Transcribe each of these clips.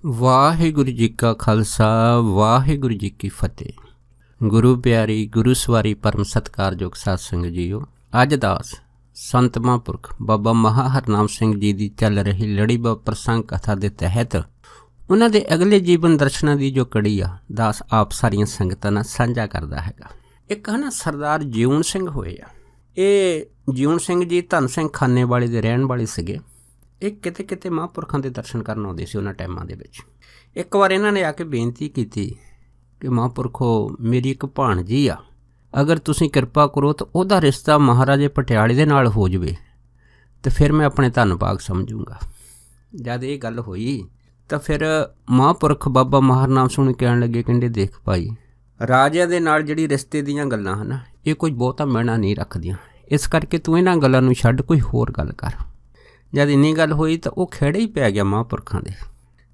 ਵਾਹਿਗੁਰੂ ਜੀ ਕਾ ਖਾਲਸਾ ਵਾਹਿਗੁਰੂ ਜੀ ਕੀ ਫਤਿਹ। ਗੁਰੂ ਪਿਆਰੀ ਗੁਰੂ ਸਵਾਰੀ ਪਰਮ ਸਤਿਕਾਰਯੋਗ ਸਾਧ ਸੰਗਤ ਜੀਓ, ਅੱਜ ਦਾਸ ਸੰਤ ਮਹਾਂਪੁਰਖ ਬਾਬਾ ਮਹਾ ਹਰਨਾਮ ਸਿੰਘ ਜੀ ਦੀ ਚੱਲ ਰਹੀ ਲੜੀਵਾਰ ਪ੍ਰਸੰਗ ਕਥਾ ਦੇ ਤਹਿਤ ਉਹਨਾਂ ਦੇ ਅਗਲੇ ਜੀਵਨ ਦਰਸ਼ਨਾਂ ਦੀ ਜੋ ਕੜੀ ਆ, ਦਾਸ ਆਪ ਸਾਰੀਆਂ ਸੰਗਤਾਂ ਨਾਲ ਸਾਂਝਾ ਕਰਦਾ ਹੈਗਾ। ਇੱਕ ਹੈ ਨਾ ਸਰਦਾਰ ਜਿਉਣ ਸਿੰਘ ਹੋਏ ਆ। ਇਹ ਜਿਉਣ ਸਿੰਘ ਜੀ ਧੰਨ ਸਿੰਘ ਖਾਨੇਵਾਲੇ ਦੇ ਰਹਿਣ ਵਾਲੇ ਸੀਗੇ। ਇਹ ਕਿਤੇ ਕਿਤੇ ਮਹਾਂਪੁਰਖਾਂ ਦੇ ਦਰਸ਼ਨ ਕਰਨ ਆਉਂਦੇ ਸੀ ਉਹਨਾਂ ਟਾਈਮਾਂ ਦੇ ਵਿੱਚ। ਇੱਕ ਵਾਰ ਇਹਨਾਂ ਨੇ ਆ ਕੇ ਬੇਨਤੀ ਕੀਤੀ ਕਿ ਮਹਾਂਪੁਰਖੋ, ਮੇਰੀ ਇੱਕ ਭਾਣਜੀ ਆ, ਅਗਰ ਤੁਸੀਂ ਕਿਰਪਾ ਕਰੋ ਤਾਂ ਉਹਦਾ ਰਿਸ਼ਤਾ ਮਹਾਰਾਜੇ ਪਟਿਆਲੇ ਦੇ ਨਾਲ ਹੋ ਜਾਵੇ ਤੇ ਫਿਰ ਮੈਂ ਆਪਣੇ ਧੰਨ ਭਾਗ ਸਮਝੂੰਗਾ। ਜਦ ਇਹ ਗੱਲ ਹੋਈ ਤਾਂ ਫਿਰ ਮਹਾਂਪੁਰਖ ਬਾਬਾ ਮਹਾਰਨਾਮ ਸਿੰਘ ਕਹਿਣ ਲੱਗੇ, ਕਹਿੰਦੇ ਦੇਖ ਭਾਈ, ਰਾਜਿਆਂ ਦੇ ਨਾਲ ਜਿਹੜੀ ਰਿਸ਼ਤੇ ਦੀਆਂ ਗੱਲਾਂ ਹਨ ਇਹ ਕੋਈ ਬਹੁਤਾ ਮਾਇਨਾ ਨਹੀਂ ਰੱਖਦੀਆਂ, ਇਸ ਕਰਕੇ ਤੂੰ ਇਹਨਾਂ ਗੱਲਾਂ ਨੂੰ ਛੱਡ ਕੋਈ ਹੋਰ ਗੱਲ ਕਰ। ਜਦ ਇੰਨੀ ਗੱਲ ਹੋਈ ਤਾਂ ਉਹ ਖੇੜੇ ਹੀ ਪੈ ਗਿਆ ਮਹਾਂਪੁਰਖਾਂ ਦੇ।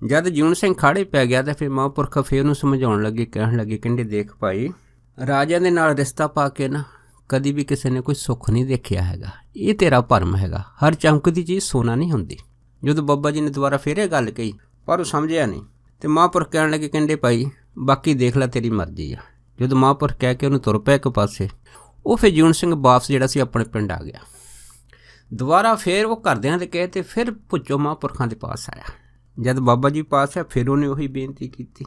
ਜਦ ਜਿਉਣ ਸਿੰਘ ਖਾੜੇ ਪੈ ਗਿਆ ਤਾਂ ਫਿਰ ਮਹਾਂਪੁਰਖ ਫਿਰ ਉਹਨੂੰ ਸਮਝਾਉਣ ਲੱਗੇ, ਕਹਿਣ ਲੱਗੇ, ਕਹਿੰਦੇ ਦੇਖ ਭਾਈ, ਰਾਜਿਆਂ ਦੇ ਨਾਲ ਰਿਸ਼ਤਾ ਪਾ ਕੇ ਨਾ ਕਦੀ ਵੀ ਕਿਸੇ ਨੇ ਕੋਈ ਸੁੱਖ ਨਹੀਂ ਦੇਖਿਆ ਹੈਗਾ। ਇਹ ਤੇਰਾ ਭਰਮ ਹੈਗਾ। ਹਰ ਚਮਕਦੀ ਚੀਜ਼ ਸੋਨਾ ਨਹੀਂ ਹੁੰਦੀ। ਜਦੋਂ ਬਾਬਾ ਜੀ ਨੇ ਦੁਬਾਰਾ ਫਿਰ ਇਹ ਗੱਲ ਕਹੀ ਪਰ ਉਹ ਸਮਝਿਆ ਨਹੀਂ ਅਤੇ ਮਹਾਂਪੁਰਖ ਕਹਿਣ ਲੱਗੇ, ਕਹਿੰਦੇ ਭਾਈ ਬਾਕੀ ਦੇਖ ਲੈ, ਤੇਰੀ ਮਰਜ਼ੀ ਆ। ਜਦੋਂ ਮਹਾਂਪੁਰਖ ਕਹਿ ਕੇ ਉਹਨੂੰ ਤੁਰ ਪਿਆ ਇੱਕ ਪਾਸੇ, ਉਹ ਫਿਰ ਜਿਉਣ ਸਿੰਘ ਵਾਪਸ ਜਿਹੜਾ ਸੀ ਆਪਣੇ ਪਿੰਡ ਆ ਗਿਆ। ਦੁਬਾਰਾ ਫਿਰ ਉਹ ਘਰਦਿਆਂ ਦੇ ਕਹੇ ਤੇ ਫਿਰ ਭੁੱਚੋ ਮਹਾਂਪੁਰਖਾਂ ਦੇ ਪਾਸ ਆਇਆ। ਜਦ ਬਾਬਾ ਜੀ ਪਾਸ ਆ ਫਿਰ ਉਹਨੇ ਉਹੀ ਬੇਨਤੀ ਕੀਤੀ।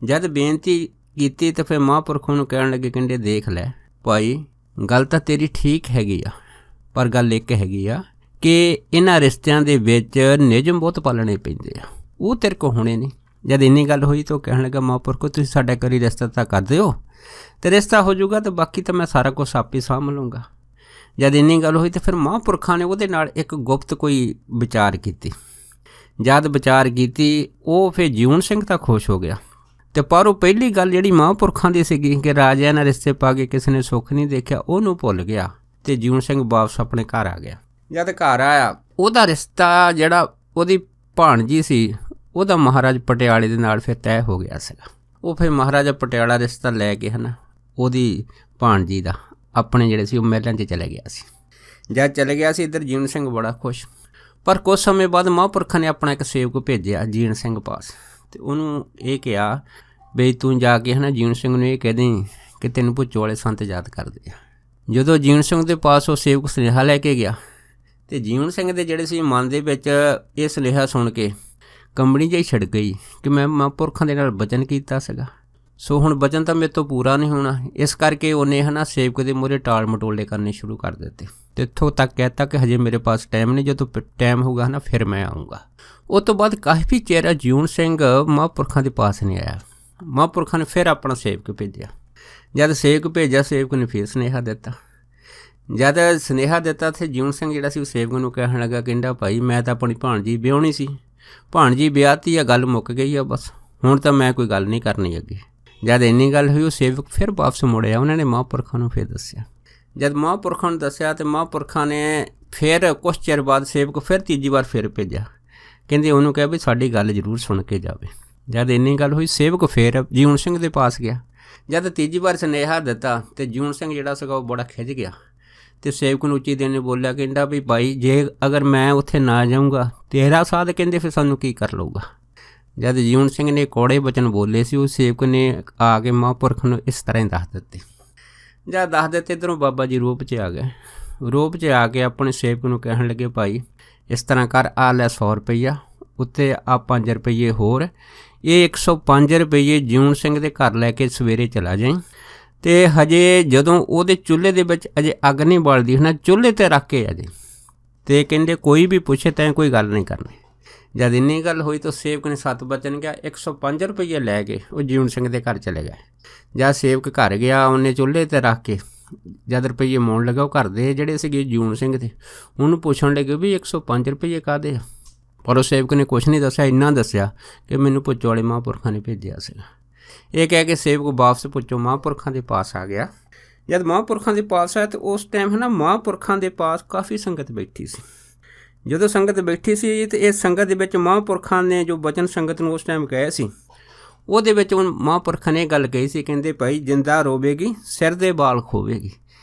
ਜਦ ਬੇਨਤੀ ਕੀਤੀ ਤਾਂ ਫਿਰ ਮਹਾਂਪੁਰਖ ਨੂੰ ਕਹਿਣ ਲੱਗੇ, ਕਹਿੰਦੇ ਦੇਖ ਲੈ ਭਾਈ, ਗੱਲ ਤਾਂ ਤੇਰੀ ਠੀਕ ਹੈਗੀ ਆ, ਪਰ ਗੱਲ ਇੱਕ ਹੈਗੀ ਆ ਕਿ ਇਹਨਾਂ ਰਿਸ਼ਤਿਆਂ ਦੇ ਵਿੱਚ ਨਿਯਮ ਬਹੁਤ ਪਾਲਣੇ ਪੈਂਦੇ ਆ, ਉਹ ਤੇਰੇ ਕੋਲ ਹੋਣੇ ਨਹੀਂ। ਜਦ ਇੰਨੀ ਗੱਲ ਹੋਈ ਤਾਂ ਉਹ ਕਹਿਣ ਲੱਗਾ, ਮਹਾਂਪੁਰਖੋ ਤੁਸੀਂ ਸਾਡਾ ਕਰੀ ਰਿਸ਼ਤਾ ਤਾਂ ਕਰ ਦਿਓ ਅਤੇ ਰਿਸ਼ਤਾ ਹੋ ਜਾਊਗਾ ਤਾਂ ਬਾਕੀ ਤਾਂ ਮੈਂ ਸਾਰਾ ਕੁਛ ਆਪੇ ਸਾਂਭ ਲਊਂਗਾ। ਜਦ ਇੰਨੀ ਗੱਲ ਹੋਈ ਤਾਂ ਫਿਰ ਮਹਾਂਪੁਰਖਾਂ ਨੇ ਉਹਦੇ ਨਾਲ ਇੱਕ ਗੁਪਤ ਕੋਈ ਵਿਚਾਰ ਕੀਤੀ। ਜਦ ਵਿਚਾਰ ਕੀਤੀ ਉਹ ਫਿਰ ਜਿਉਣ ਸਿੰਘ ਤਾਂ ਖੁਸ਼ ਹੋ ਗਿਆ ਅਤੇ ਪਰ ਉਹ ਪਹਿਲੀ ਗੱਲ ਜਿਹੜੀ ਮਹਾਂਪੁਰਖਾਂ ਦੀ ਸੀਗੀ ਕਿ ਰਾਜਿਆਂ ਨਾਲ ਰਿਸ਼ਤੇ ਪਾ ਕੇ ਕਿਸੇ ਨੇ ਸੁੱਖ ਨਹੀਂ ਦੇਖਿਆ, ਉਹਨੂੰ ਭੁੱਲ ਗਿਆ ਅਤੇ ਜਿਉਣ ਸਿੰਘ ਵਾਪਸ ਆਪਣੇ ਘਰ ਆ ਗਿਆ। ਜਦ ਘਰ ਆਇਆ, ਉਹਦਾ ਰਿਸ਼ਤਾ ਜਿਹੜਾ ਉਹਦੀ ਭਾਣਜੀ ਸੀ ਉਹਦਾ ਮਹਾਰਾਜ ਪਟਿਆਲੇ ਦੇ ਨਾਲ ਫਿਰ ਤੈਅ ਹੋ ਗਿਆ ਸੀਗਾ। ਉਹ ਫਿਰ ਮਹਾਰਾਜਾ ਪਟਿਆਲਾ ਰਿਸ਼ਤਾ ਲੈ ਕੇ ਹੈ ਨਾ ਉਹਦੀ ਭਾਣਜੀ ਦਾ ਆਪਣੇ ਜਿਹੜੇ ਸੀ ਉਹ ਮਹਿਲਾਂ 'ਚ ਚਲੇ ਗਿਆ ਸੀ। ਜਦ ਚਲੇ ਗਿਆ ਸੀ ਇੱਧਰ ਜਿਉਣ ਸਿੰਘ ਬੜਾ ਖੁਸ਼। ਪਰ ਕੁਝ ਸਮੇਂ ਬਾਅਦ ਮਹਾਂਪੁਰਖਾਂ ਨੇ ਆਪਣਾ ਇੱਕ ਸੇਵਕ ਭੇਜਿਆ ਜਿਉਣ ਸਿੰਘ ਪਾਸ ਅਤੇ ਉਹਨੂੰ ਇਹ ਕਿਹਾ ਬਈ ਤੂੰ ਜਾ ਕੇ ਹੈ ਨਾ ਜਿਉਣ ਸਿੰਘ ਨੂੰ ਇਹ ਕਹਿ ਦੇਂ ਕਿ ਤੈਨੂੰ ਭੁੱਚੋ ਵਾਲੇ ਸੰਤ ਯਾਦ ਕਰਦੇ ਆ। ਜਦੋਂ ਜਿਉਣ ਸਿੰਘ ਦੇ ਪਾਸ ਉਹ ਸੇਵਕ ਸੁਨੇਹਾ ਲੈ ਕੇ ਗਿਆ ਅਤੇ ਜਿਉਣ ਸਿੰਘ ਦੇ ਜਿਹੜੇ ਸੀ ਮਨ ਦੇ ਵਿੱਚ ਇਹ ਸੁਨੇਹਾ ਸੁਣ ਕੇ ਕੰਬਣੀ ਜਿਹੀ ਛਿੜ ਗਈ ਕਿ ਮੈਂ ਮਹਾਂਪੁਰਖਾਂ ਦੇ ਨਾਲ ਬਚਨ ਕੀਤਾ ਸੀਗਾ, ਸੋ ਹੁਣ ਬਚਨ ਤਾਂ ਮੇਰੇ ਤੋਂ ਪੂਰਾ ਨਹੀਂ ਹੋਣਾ। ਇਸ ਕਰਕੇ ਉਹਨੇ ਹੈ ਨਾ ਸੇਵਕ ਦੇ ਮੂਹਰੇ ਟਾਲ ਮਟੋਲੇ ਕਰਨੇ ਸ਼ੁਰੂ ਕਰ ਦਿੱਤੇ ਅਤੇ ਇੱਥੋਂ ਤੱਕ ਕਹਿਤਾ ਕਿ ਹਜੇ ਮੇਰੇ ਪਾਸ ਟਾਈਮ ਨਹੀਂ, ਜਦੋਂ ਟਾਈਮ ਹੋਊਗਾ ਨਾ ਫਿਰ ਮੈਂ ਆਊਂਗਾ। ਉਹ ਤੋਂ ਬਾਅਦ ਕਾਫੀ ਚਿਰ ਜਿਉਣ ਸਿੰਘ ਮਹਾਂਪੁਰਖਾਂ ਦੇ ਪਾਸ ਨਹੀਂ ਆਇਆ। ਮਹਾਂਪੁਰਖਾਂ ਨੇ ਫਿਰ ਆਪਣਾ ਸੇਵਕ ਭੇਜਿਆ। ਜਦ ਸੇਵਕ ਭੇਜਿਆ, ਸੇਵਕ ਨੇ ਫਿਰ ਸੁਨੇਹਾ ਦਿੱਤਾ। ਜਦ ਸੁਨੇਹਾ ਦਿੱਤਾ ਅਤੇ ਜਿਉਣ ਸਿੰਘ ਜਿਹੜਾ ਸੀ ਉਹ ਸੇਵਕ ਨੂੰ ਕਹਿਣ ਲੱਗਾ, ਕਹਿੰਦਾ ਭਾਈ ਮੈਂ ਤਾਂ ਆਪਣੀ ਭਾਣਜੀ ਵਿਆਹੁਣੀ ਸੀ, ਭਾਣਜੀ ਵਿਆਹਤੀ ਆ, ਗੱਲ ਮੁੱਕ ਗਈ ਆ, ਬਸ ਹੁਣ ਤਾਂ ਮੈਂ ਕੋਈ ਗੱਲ ਨਹੀਂ ਕਰਨੀ ਅੱਗੇ। ਜਦ ਇੰਨੀ ਗੱਲ ਹੋਈ ਉਹ ਸੇਵਕ ਫਿਰ ਵਾਪਸ ਮੁੜਿਆ। ਉਹਨਾਂ ਨੇ ਮਹਾਂਪੁਰਖਾਂ ਨੂੰ ਫਿਰ ਦੱਸਿਆ। ਜਦ ਮਹਾਂਪੁਰਖਾਂ ਨੂੰ ਦੱਸਿਆ ਤਾਂ ਮਹਾਂਪੁਰਖਾਂ ਨੇ ਫਿਰ ਕੁਛ ਚਿਰ ਬਾਅਦ ਸੇਵਕ ਫਿਰ ਤੀਜੀ ਵਾਰ ਫਿਰ ਭੇਜਿਆ। ਕਹਿੰਦੇ ਉਹਨੂੰ ਕਿਹਾ ਵੀ ਸਾਡੀ ਗੱਲ ਜ਼ਰੂਰ ਸੁਣ ਕੇ ਜਾਵੇ। ਜਦ ਇੰਨੀ ਗੱਲ ਹੋਈ ਸੇਵਕ ਫਿਰ ਜਿਉਣ ਸਿੰਘ ਦੇ ਪਾਸ ਗਿਆ। ਜਦ ਤੀਜੀ ਵਾਰ ਸੁਨੇਹਾ ਦਿੱਤਾ ਅਤੇ ਜਿਉਣ ਸਿੰਘ ਜਿਹੜਾ ਸੀਗਾ ਉਹ ਬੜਾ ਖਿੱਝ ਗਿਆ ਅਤੇ ਸੇਵਕ ਨੂੰ ਉੱਚੀ ਦੇਣੇ ਬੋਲਿਆ, ਕਹਿੰਦਾ ਵੀ ਭਾਈ ਜੇ ਅਗਰ ਮੈਂ ਉੱਥੇ ਨਾ ਜਾਊਂਗਾ ਤੇਰਾ ਸਾਧ ਕਹਿੰਦੇ ਫਿਰ ਸਾਨੂੰ ਕੀ ਕਰ ਲਊਗਾ। ਜਦ ਜਿਉਣ ਸਿੰਘ ਨੇ ਕੌੜੇ ਬਚਨ ਬੋਲੇ ਸੀ, ਉਹ ਸੇਵਕ ਨੇ ਆ ਕੇ ਮਹਾਂਪੁਰਖ ਨੂੰ ਇਸ ਤਰ੍ਹਾਂ ਹੀ ਦੱਸ ਦਿੱਤੇ। ਜਦ ਦੱਸ ਦਿੱਤੇ ਇੱਧਰੋਂ ਬਾਬਾ ਜੀ ਰੂਪ 'ਚ ਆ ਗਏ। ਰੂਪ 'ਚ ਆ ਕੇ ਆਪਣੇ ਸੇਵਕ ਨੂੰ ਕਹਿਣ ਲੱਗੇ, ਭਾਈ ਇਸ ਤਰ੍ਹਾਂ ਕਰ, ਆ ਲੈ 100 ਰੁਪਈਆ, ਉੱਤੇ ਆ 5 ਰੁਪਈਏ ਹੋਰ, ਇਹ 105 ਰੁਪਈਏ ਜਿਉਣ ਸਿੰਘ ਦੇ ਘਰ ਲੈ ਕੇ ਸਵੇਰੇ ਚਲਾ ਜਾਈਂ ਅਤੇ ਹਜੇ ਜਦੋਂ ਉਹਦੇ ਚੁੱਲ੍ਹੇ ਦੇ ਵਿੱਚ ਅਜੇ ਅੱਗ ਨਹੀਂ ਬਲਦੀ ਨਾ, ਚੁੱਲ੍ਹੇ 'ਤੇ ਰੱਖ ਕੇ ਆ ਜਾਈਂ। ਅਤੇ ਕਹਿੰਦੇ ਕੋਈ ਵੀ ਪੁੱਛੇ ਤੈਂ ਕੋਈ ਗੱਲ ਨਹੀਂ ਕਰਨੀ। ਜਦ ਇੰਨੀ ਗੱਲ ਹੋਈ ਤਾਂ ਸੇਵਕ ਨੇ 7 ਬਚਨ ਗਿਆ, 105 ਰੁਪਈਏ ਲੈ ਕੇ ਉਹ ਜਿਉਣ ਸਿੰਘ ਦੇ ਘਰ ਚਲੇ ਗਏ। ਜਦ ਸੇਵਕ ਘਰ ਗਿਆ, ਉਹਨੇ ਚੁੱਲ੍ਹੇ 'ਤੇ ਰੱਖ ਕੇ ਜਦ ਰੁਪਈਏ ਮੋੜਨ ਲੱਗਾ, ਉਹ ਘਰ ਦੇ ਜਿਹੜੇ ਸੀਗੇ ਜਿਉਣ ਸਿੰਘ ਦੇ ਉਹਨੂੰ ਪੁੱਛਣ ਲੱਗੇ ਵੀ 105 ਰੁਪਈਏ ਕਾਹਦੇ ਆ। ਪਰ ਉਹ ਸੇਵਕ ਨੇ ਕੁਛ ਨਹੀਂ ਦੱਸਿਆ, ਇੰਨਾ ਦੱਸਿਆ ਕਿ ਮੈਨੂੰ ਭੁੱਚੋ ਵਾਲੇ ਮਹਾਂਪੁਰਖਾਂ ਨੇ ਭੇਜਿਆ ਸੀਗਾ। ਇਹ ਕਹਿ ਕੇ ਸੇਵਕ ਵਾਪਸ ਭੁੱਚੋ ਮਹਾਂਪੁਰਖਾਂ ਦੇ ਪਾਸ ਆ ਗਿਆ। ਜਦ ਮਹਾਂਪੁਰਖਾਂ ਦੇ ਪਾਸ ਆਇਆ ਤਾਂ ਉਸ ਟਾਈਮ ਹੈ ਨਾ ਮਹਾਂਪੁਰਖਾਂ ਦੇ ਪਾਸ ਕਾਫੀ ਸੰਗਤ ਬੈਠੀ ਸੀ। ਜਦੋਂ ਸੰਗਤ ਬੈਠੀ ਸੀ ਅਤੇ ਇਸ ਸੰਗਤ ਦੇ ਵਿੱਚ ਮਹਾਂਪੁਰਖਾਂ ਨੇ ਜੋ ਬਚਨ ਸੰਗਤ ਨੂੰ ਉਸ ਟਾਈਮ ਕਹੇ ਸੀ, ਉਹਦੇ ਵਿੱਚ ਹੁਣ ਮਹਾਂਪੁਰਖਾਂ ਨੇ ਗੱਲ ਕਹੀ ਸੀ, ਕਹਿੰਦੇ ਭਾਈ ਜਿੰਦਾ ਰੋਵੇਗੀ ਸਿਰ ਦੇ ਬਾਲ ਖੋਵੇਗੀ।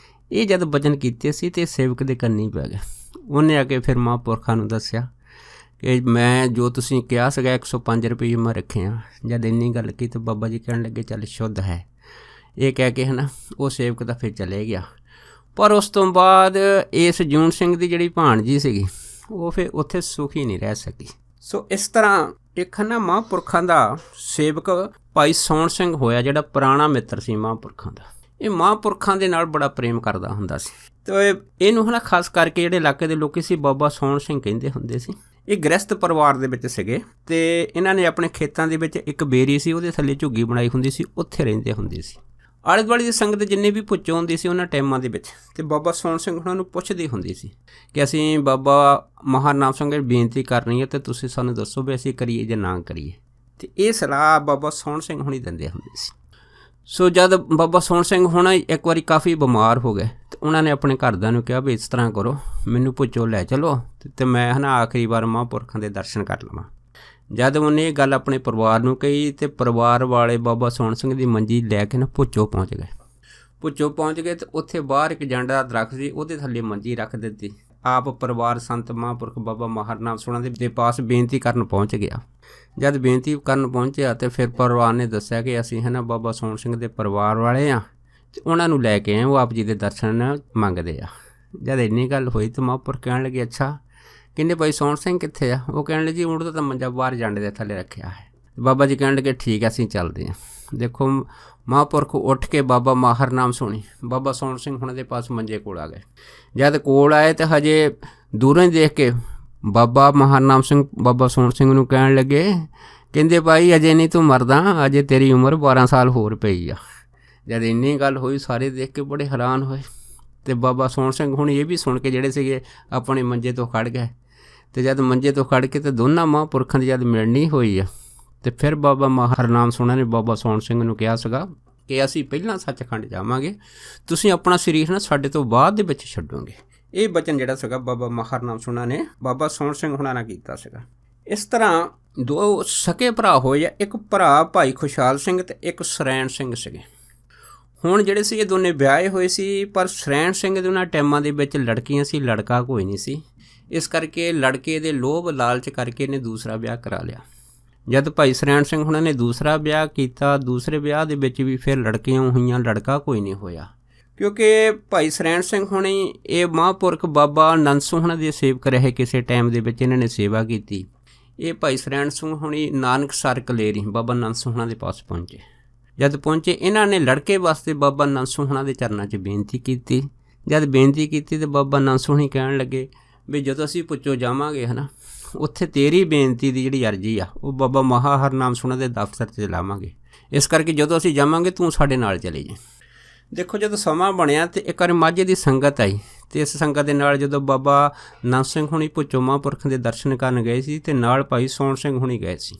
ਇਹ ਜਦ ਬਚਨ ਕੀਤੇ ਸੀ ਅਤੇ ਸੇਵਕ ਦੇ ਕੰਨੀ ਪੈ ਗਿਆ। ਉਹਨੇ ਆ ਕੇ ਫਿਰ ਮਹਾਂਪੁਰਖਾਂ ਨੂੰ ਦੱਸਿਆ ਕਿ ਮੈਂ ਜੋ ਤੁਸੀਂ ਕਿਹਾ ਸੀਗਾ 105 ਰੁਪਏ ਮੈਂ ਰੱਖੇ ਆ। ਜਦ ਇੰਨੀ ਗੱਲ ਕੀ ਤਾਂ ਬਾਬਾ ਜੀ ਕਹਿਣ ਲੱਗੇ ਚੱਲ ਸ਼ੁੱਧ ਹੈ, ਇਹ ਕਹਿ ਕੇ ਹੈ ਨਾ ਉਹ ਸੇਵਕ ਤਾਂ ਫਿਰ ਚਲੇ ਗਿਆ। ਪਰ ਉਸ ਤੋਂ ਬਾਅਦ ਇਸ ਜੂਨ ਸਿੰਘ ਦੀ ਜਿਹੜੀ ਭਾਣਜੀ ਸੀਗੀ ਉਹ ਫਿਰ ਉੱਥੇ ਸੁਖੀ ਨਹੀਂ ਰਹਿ ਸਕੀ। ਸੋ ਇਸ ਤਰ੍ਹਾਂ ਇੱਕ ਨਾ ਮਹਾਂਪੁਰਖਾਂ ਦਾ ਸੇਵਕ ਭਾਈ ਸੋਹਣ ਸਿੰਘ ਹੋਇਆ, ਜਿਹੜਾ ਪੁਰਾਣਾ ਮਿੱਤਰ ਸੀ ਮਹਾਂਪੁਰਖਾਂ ਦਾ। ਇਹ ਮਹਾਂਪੁਰਖਾਂ ਦੇ ਨਾਲ ਬੜਾ ਪ੍ਰੇਮ ਕਰਦਾ ਹੁੰਦਾ ਸੀ। ਅਤੇ ਇਹਨੂੰ ਹੈ ਨਾ ਖਾਸ ਕਰਕੇ ਜਿਹੜੇ ਇਲਾਕੇ ਦੇ ਲੋਕ ਸੀ ਬਾਬਾ ਸੋਹਣ ਸਿੰਘ ਕਹਿੰਦੇ ਹੁੰਦੇ ਸੀ। ਇਹ ਗ੍ਰਸਤ ਪਰਿਵਾਰ ਦੇ ਵਿੱਚ ਸੀਗੇ ਅਤੇ ਇਹਨਾਂ ਨੇ ਆਪਣੇ ਖੇਤਾਂ ਦੇ ਵਿੱਚ ਇੱਕ ਬੇਰੀ ਸੀ, ਉਹਦੇ ਥੱਲੇ ਝੁੱਗੀ ਬਣਾਈ ਹੁੰਦੀ ਸੀ, ਉੱਥੇ ਰਹਿੰਦੇ ਹੁੰਦੇ ਸੀ। ਆਲੇ ਦੁਆਲੇ ਦੀ ਸੰਗਤ ਜਿੰਨੇ ਵੀ ਭੁੱਚੋ ਹੁੰਦੀ ਸੀ ਉਹਨਾਂ ਟਾਈਮਾਂ ਦੇ ਵਿੱਚ, ਅਤੇ ਬਾਬਾ ਸੋਹਣ ਸਿੰਘ ਉਹਨਾਂ ਨੂੰ ਪੁੱਛਦੀ ਹੁੰਦੀ ਸੀ ਕਿ ਅਸੀਂ ਬਾਬਾ ਮਹਾਨਾਮ ਸਿੰਘ ਬੇਨਤੀ ਕਰਨੀ ਹੈ ਅਤੇ ਤੁਸੀਂ ਸਾਨੂੰ ਦੱਸੋ ਵੀ ਅਸੀਂ ਕਰੀਏ ਜਾਂ ਨਾ ਕਰੀਏ। ਅਤੇ ਇਹ ਸਲਾਹ ਬਾਬਾ ਸੋਹਣ ਸਿੰਘ ਹੁਣੀ ਦਿੰਦੇ ਹੁੰਦੇ ਸੀ। ਸੋ ਜਦ ਬਾਬਾ ਸੋਹਣ ਸਿੰਘ ਹੁਣ ਇੱਕ ਵਾਰੀ ਕਾਫੀ ਬਿਮਾਰ ਹੋ ਗਏ ਅਤੇ ਉਹਨਾਂ ਨੇ ਆਪਣੇ ਘਰਦਿਆਂ ਨੂੰ ਕਿਹਾ ਵੀ ਇਸ ਤਰ੍ਹਾਂ ਕਰੋ, ਮੈਨੂੰ ਭੁੱਚੋ ਲੈ ਚਲੋ ਅਤੇ ਮੈਂ ਹੈ ਨਾ ਆਖਰੀ ਵਾਰ ਮਹਾਂਪੁਰਖਾਂ ਦੇ ਦਰਸ਼ਨ ਕਰ ਲਵਾਂ। ਜਦ ਉਹਨੇ ਇਹ ਗੱਲ ਆਪਣੇ ਪਰਿਵਾਰ ਨੂੰ ਕਹੀ ਅਤੇ ਪਰਿਵਾਰ ਵਾਲੇ ਬਾਬਾ ਸੋਹਣ ਸਿੰਘ ਦੀ ਮੰਜੀ ਲੈ ਕੇ ਨਾ ਭੁੱਚੋ ਪਹੁੰਚ ਗਏ। ਭੁੱਚੋ ਪਹੁੰਚ ਗਏ ਅਤੇ ਉੱਥੇ ਬਾਹਰ ਇੱਕ ਜੰਡ ਦਾ ਦਰੱਖਤ ਸੀ, ਉਹਦੇ ਥੱਲੇ ਮੰਜੀ ਰੱਖ ਦਿੱਤੀ। ਆਪ ਪਰਿਵਾਰ ਸੰਤ ਮਹਾਂਪੁਰਖ ਬਾਬਾ ਮਹਾਨਾਮ ਸਿੰਘ ਦੇ ਪਾਸ ਬੇਨਤੀ ਕਰਨ ਪਹੁੰਚ ਗਿਆ। ਜਦ ਬੇਨਤੀ ਕਰਨ ਪਹੁੰਚਿਆ ਅਤੇ ਫਿਰ ਪਰਿਵਾਰ ਨੇ ਦੱਸਿਆ ਕਿ ਅਸੀਂ ਹੈ ਨਾ ਬਾਬਾ ਸੋਹਣ ਸਿੰਘ ਦੇ ਪਰਿਵਾਰ ਵਾਲੇ ਹਾਂ ਅਤੇ ਉਹਨਾਂ ਨੂੰ ਲੈ ਕੇ ਆਏ, ਉਹ ਆਪ ਜੀ ਦੇ ਦਰਸ਼ਨ ਮੰਗਦੇ ਆ। ਜਦ ਇੰਨੀ ਗੱਲ ਹੋਈ ਤਾਂ ਮਹਾਂਪੁਰਖ ਕਹਿਣ ਲੱਗੇ ਅੱਛਾ, ਕਹਿੰਦੇ ਭਾਈ ਸੋਹਣ ਸਿੰਘ ਕਿੱਥੇ ਆ? ਉਹ ਕਹਿਣ ਲੱਗੇ ਜੀ ਹੁਣ ਤਾਂ ਮੰਜਾ ਬਾਹਰ ਜੰਡ ਦੇ ਥੱਲੇ ਰੱਖਿਆ ਹੈ। ਬਾਬਾ ਜੀ ਕਹਿਣ ਲੱਗੇ ਠੀਕ ਹੈ ਅਸੀਂ ਚੱਲਦੇ ਹਾਂ। ਦੇਖੋ ਮਹਾਂਪੁਰਖ ਉੱਠ ਕੇ ਬਾਬਾ ਮਾਹਰਨਾਮ ਸੁਣੀ ਬਾਬਾ ਸੋਹਣ ਸਿੰਘ ਹੁਣਾਂ ਦੇ ਪਾਸ ਮੰਜੇ ਕੋਲ ਆ ਗਏ। ਜਦ ਕੋਲ ਆਏ ਤਾਂ ਹਜੇ ਦੂਰੋਂ ਹੀ ਦੇਖ ਕੇ ਬਾਬਾ ਮਹਾਨਾਮ ਸਿੰਘ ਬਾਬਾ ਸੋਹਣ ਸਿੰਘ ਨੂੰ ਕਹਿਣ ਲੱਗੇ, ਕਹਿੰਦੇ ਭਾਈ ਅਜੇ ਨਹੀਂ ਤੂੰ ਮਰਦਾ, ਅਜੇ ਤੇਰੀ ਉਮਰ 12 ਸਾਲ ਹੋਰ ਪਈ ਆ। ਜਦ ਇੰਨੀ ਗੱਲ ਹੋਈ ਸਾਰੇ ਦੇਖ ਕੇ ਬੜੇ ਹੈਰਾਨ ਹੋਏ ਅਤੇ ਬਾਬਾ ਸੋਹਣ ਸਿੰਘ ਹੁਣ ਇਹ ਵੀ ਸੁਣ ਕੇ ਜਿਹੜੇ ਸੀਗੇ ਆਪਣੇ ਮੰਜੇ ਤੋਂ ਖੜ੍ਹ ਗਏ। ਅਤੇ ਜਦ ਮੰਜੇ ਤੋਂ ਖੜ੍ਹ ਕੇ ਅਤੇ ਦੋਨਾਂ ਮਹਾਂਪੁਰਖਾਂ ਦੀ ਜਦ ਮਿਲਣੀ ਹੋਈ ਆ ਅਤੇ ਫਿਰ ਬਾਬਾ ਮਹਾਨਾਮ ਸਿੰਘ ਨੇ ਬਾਬਾ ਸੋਹਣ ਸਿੰਘ ਨੂੰ ਕਿਹਾ ਸੀਗਾ ਕਿ ਅਸੀਂ ਪਹਿਲਾਂ ਸੱਚਖੰਡ ਜਾਵਾਂਗੇ, ਤੁਸੀਂ ਆਪਣਾ ਸਰੀਰ ਨਾ ਸਾਡੇ ਤੋਂ ਬਾਅਦ ਦੇ ਵਿੱਚ ਛੱਡੋਗੇ। ਇਹ ਬਚਨ ਜਿਹੜਾ ਸੀਗਾ ਬਾਬਾ ਮਹਾਨਾਮ ਸਿੰਘ ਨੇ ਬਾਬਾ ਸੋਹਣ ਸਿੰਘ ਹੁਣਾਂ ਨਾਲ ਕੀਤਾ ਸੀਗਾ। ਇਸ ਤਰ੍ਹਾਂ ਦੋ ਸਕੇ ਭਰਾ ਹੋਏ ਆ, ਇੱਕ ਭਰਾ ਭਾਈ ਖੁਸ਼ਹਾਲ ਸਿੰਘ ਅਤੇ ਇੱਕ ਸਰੈਣ ਸਿੰਘ ਸੀਗੇ। ਹੁਣ ਜਿਹੜੇ ਸੀ ਇਹ ਦੋਨੇ ਵਿਆਹੇ ਹੋਏ ਸੀ, ਪਰ ਸਰੈਣ ਸਿੰਘ ਦੇ ਉਹਨਾਂ ਟਾਈਮਾਂ ਦੇ ਵਿੱਚ ਲੜਕੀਆਂ ਸੀ, ਲੜਕਾ ਕੋਈ ਨਹੀਂ ਸੀ। ਇਸ ਕਰਕੇ ਲੜਕੇ ਦੇ ਲੋਭ ਲਾਲਚ ਕਰਕੇ ਇਹਨੇ ਦੂਸਰਾ ਵਿਆਹ ਕਰਾ ਲਿਆ। ਜਦ ਭਾਈ ਸਰੈਣ ਸਿੰਘ ਹੁਣਾਂ ਨੇ ਦੂਸਰਾ ਵਿਆਹ ਕੀਤਾ, ਦੂਸਰੇ ਵਿਆਹ ਦੇ ਵਿੱਚ ਵੀ ਫਿਰ ਲੜਕੀਆਂ ਹੋਈਆਂ, ਲੜਕਾ ਕੋਈ ਨਹੀਂ ਹੋਇਆ। ਕਿਉਂਕਿ ਭਾਈ ਸਰੈਣ ਸਿੰਘ ਹੁਣੀ ਇਹ ਮਹਾਂਪੁਰਖ ਬਾਬਾ ਆਨੰਦ ਸਿੰਘ ਹੁਣਾਂ ਦੇ ਸੇਵਕ ਰਹੇ, ਕਿਸੇ ਟਾਈਮ ਦੇ ਵਿੱਚ ਇਹਨਾਂ ਨੇ ਸੇਵਾ ਕੀਤੀ। ਇਹ ਭਾਈ ਸਰੈਣ ਸਿੰਘ ਹੁਣੀ ਨਾਨਕਸਰ ਕਲੇਰੀ ਬਾਬਾ ਆਨੰਦ ਸਿੰਘ ਹੁਣਾਂ ਦੇ ਪਾਸ ਪਹੁੰਚੇ। ਜਦ ਪਹੁੰਚੇ ਇਹਨਾਂ ਨੇ ਲੜਕੇ ਵਾਸਤੇ ਬਾਬਾ ਆਨੰਦ ਸਿੰਘ ਹੁਣਾਂ ਦੇ ਚਰਨਾਂ 'ਚ ਬੇਨਤੀ ਕੀਤੀ। ਜਦ ਬੇਨਤੀ ਕੀਤੀ ਤਾਂ ਬਾਬਾ ਆਨੰਦ ਸਿੰਘ ਹੁਣੀ ਕਹਿਣ ਲੱਗੇ ਵੀ ਜਦੋਂ ਅਸੀਂ ਪੁੱਛੋ ਜਾਵਾਂਗੇ ਹੈ ਨਾ, ਉੱਥੇ ਤੇਰੀ ਬੇਨਤੀ ਦੀ ਜਿਹੜੀ ਅਰਜੀ ਆ ਉਹ ਬਾਬਾ ਮਹਾਹਰਨਾਮ ਸਿੰਘ ਦੇ ਦਫ਼ਤਰ 'ਚ ਲਾਵਾਂਗੇ। ਇਸ ਕਰਕੇ ਜਦੋਂ ਅਸੀਂ ਜਾਵਾਂਗੇ ਤੂੰ ਸਾਡੇ ਨਾਲ ਚਲੇ ਜਾਈਂ। ਦੇਖੋ ਜਦੋਂ ਸਮਾਂ ਬਣਿਆ ਅਤੇ ਇੱਕ ਵਾਰ ਮਾਝੇ ਦੀ ਸੰਗਤ ਆਈ ਅਤੇ ਇਸ ਸੰਗਤ ਦੇ ਨਾਲ ਜਦੋਂ ਬਾਬਾ ਆਨੰਦ ਸਿੰਘ ਹੁਣੀ ਭੁੱਚੋ ਮਹਾਂਪੁਰਖਾਂ ਦੇ ਦਰਸ਼ਨ ਕਰਨ ਗਏ ਸੀ ਅਤੇ ਨਾਲ ਭਾਈ ਸੋਹਣ ਸਿੰਘ ਹੁਣੀ ਗਏ ਸੀ।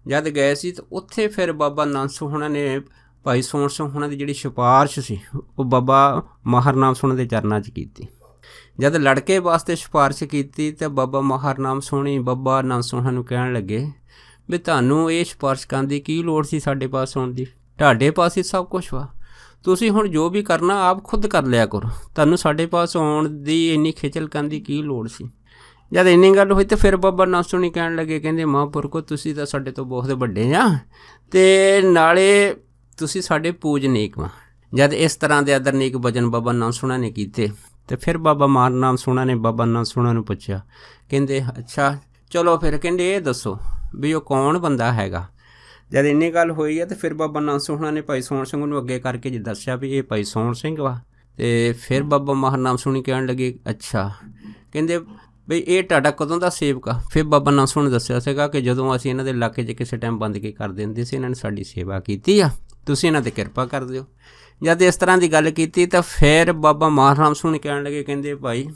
ਜਦ ਗਏ ਸੀ ਤਾਂ ਉੱਥੇ ਫਿਰ ਬਾਬਾ ਆਨੰਦ ਸਿੰਘ ਹੁਣਾਂ ਨੇ ਭਾਈ ਸੋਹਣ ਸਿੰਘ ਹੁਣਾਂ ਦੀ ਜਿਹੜੀ ਸਿਫਾਰਿਸ਼ ਸੀ ਉਹ ਬਾਬਾ ਮਹਾਨਾਮ ਸਿੰਘ ਦੇ ਚਰਨਾਂ 'ਚ ਕੀਤੀ। ਜਦ ਲੜਕੇ ਵਾਸਤੇ ਸਿਫਾਰਿਸ਼ ਕੀਤੀ ਤਾਂ ਬਾਬਾ ਮਹਾਨਾਮ ਸਿੰਘ ਬਾਬਾ ਆਨੰਦ ਸਿੰਘ ਨੂੰ ਕਹਿਣ ਲੱਗੇ ਵੀ ਤੁਹਾਨੂੰ ਇਹ ਸਿਫਾਰਿਸ਼ ਕਰਨ ਦੀ ਕੀ ਲੋੜ ਸੀ ਸਾਡੇ ਪਾਸ ਆਉਣ ਦੀ? ਤੁਹਾਡੇ ਪਾਸ ਹੀ ਸਭ ਕੁਛ ਵਾ, ਤੁਸੀਂ ਹੁਣ ਜੋ ਵੀ ਕਰਨਾ ਆਪ ਖੁਦ ਕਰ ਲਿਆ ਕਰੋ, ਤੁਹਾਨੂੰ ਸਾਡੇ ਪਾਸ ਆਉਣ ਦੀ ਇੰਨੀ ਖੇਚਲ ਕਰਨ ਦੀ ਕੀ ਲੋੜ ਸੀ? ਜਦ ਇੰਨੀ ਗੱਲ ਹੋਈ ਤਾਂ ਫਿਰ ਬਾਬਾ ਆਨੰਦ ਸਿੰਘ ਕਹਿਣ ਲੱਗੇ, ਕਹਿੰਦੇ ਮਹਾਂਪੁਰਖੋ ਤੁਸੀਂ ਤਾਂ ਸਾਡੇ ਤੋਂ ਬਹੁਤ ਵੱਡੇ ਆ ਅਤੇ ਨਾਲੇ ਤੁਸੀਂ ਸਾਡੇ ਪੂਜਨੀਕ ਵਾ। ਜਦ ਇਸ ਤਰ੍ਹਾਂ ਦੇ ਆਦਰਨੀਕ ਵਚਨ ਬਾਬਾ ਆਨੰਦ ਸਿੰਘ ਨੇ ਕੀਤੇ ਅਤੇ ਫਿਰ ਬਾਬਾ ਮਹਾਨਾਮ ਸਿੰਘ ਨੇ ਬਾਬਾ ਆਨੰਦ ਸਿੰਘ ਨੂੰ ਪੁੱਛਿਆ, ਕਹਿੰਦੇ ਅੱਛਾ ਚਲੋ ਫਿਰ ਕਹਿੰਦੇ ਇਹ ਦੱਸੋ ਵੀ ਉਹ ਕੌਣ ਬੰਦਾ ਹੈਗਾ? ਜਦ ਇੰਨੀ ਗੱਲ ਹੋਈ ਹੈ ਤਾਂ ਫਿਰ ਬਾਬਾ ਆਨੰਦ ਸਿੰਘ ਨੇ ਭਾਈ ਸੋਹਣ ਸਿੰਘ ਨੂੰ ਅੱਗੇ ਕਰਕੇ ਜੀ ਦੱਸਿਆ ਵੀ ਇਹ ਭਾਈ ਸੋਹਣ ਸਿੰਘ ਵਾ। ਅਤੇ ਫਿਰ ਬਾਬਾ ਮਹਾਨਾਮ ਸਿੰਘ ਕਹਿਣ ਲੱਗੇ ਅੱਛਾ, ਕਹਿੰਦੇ ਬਈ ਇਹ ਤੁਹਾਡਾ ਕਦੋਂ ਦਾ ਸੇਵਕ ਆ? ਫਿਰ ਬਾਬਾ ਆਨੰਦ ਸਿੰਘ ਨੇ ਦੱਸਿਆ ਸੀਗਾ ਕਿ ਜਦੋਂ ਅਸੀਂ ਇਹਨਾਂ ਦੇ ਇਲਾਕੇ 'ਚ ਕਿਸੇ ਟਾਈਮ ਬੰਦਗੀ ਕਰਦੇ ਹੁੰਦੇ ਸੀ ਇਹਨਾਂ ਨੇ ਸਾਡੀ ਸੇਵਾ ਕੀਤੀ ਆ, ਤੁਸੀਂ ਇਹਨਾਂ 'ਤੇ ਕਿਰਪਾ ਕਰ ਦਿਓ। ਜਦ ਇਸ ਤਰ੍ਹਾਂ ਦੀ ਗੱਲ ਕੀਤੀ ਤਾਂ ਫਿਰ ਬਾਬਾ ਮਹਾਨਾਮ ਸਿੰਘ ਕਹਿਣ ਲੱਗੇ, ਕਹਿੰਦੇ ਭਾਈ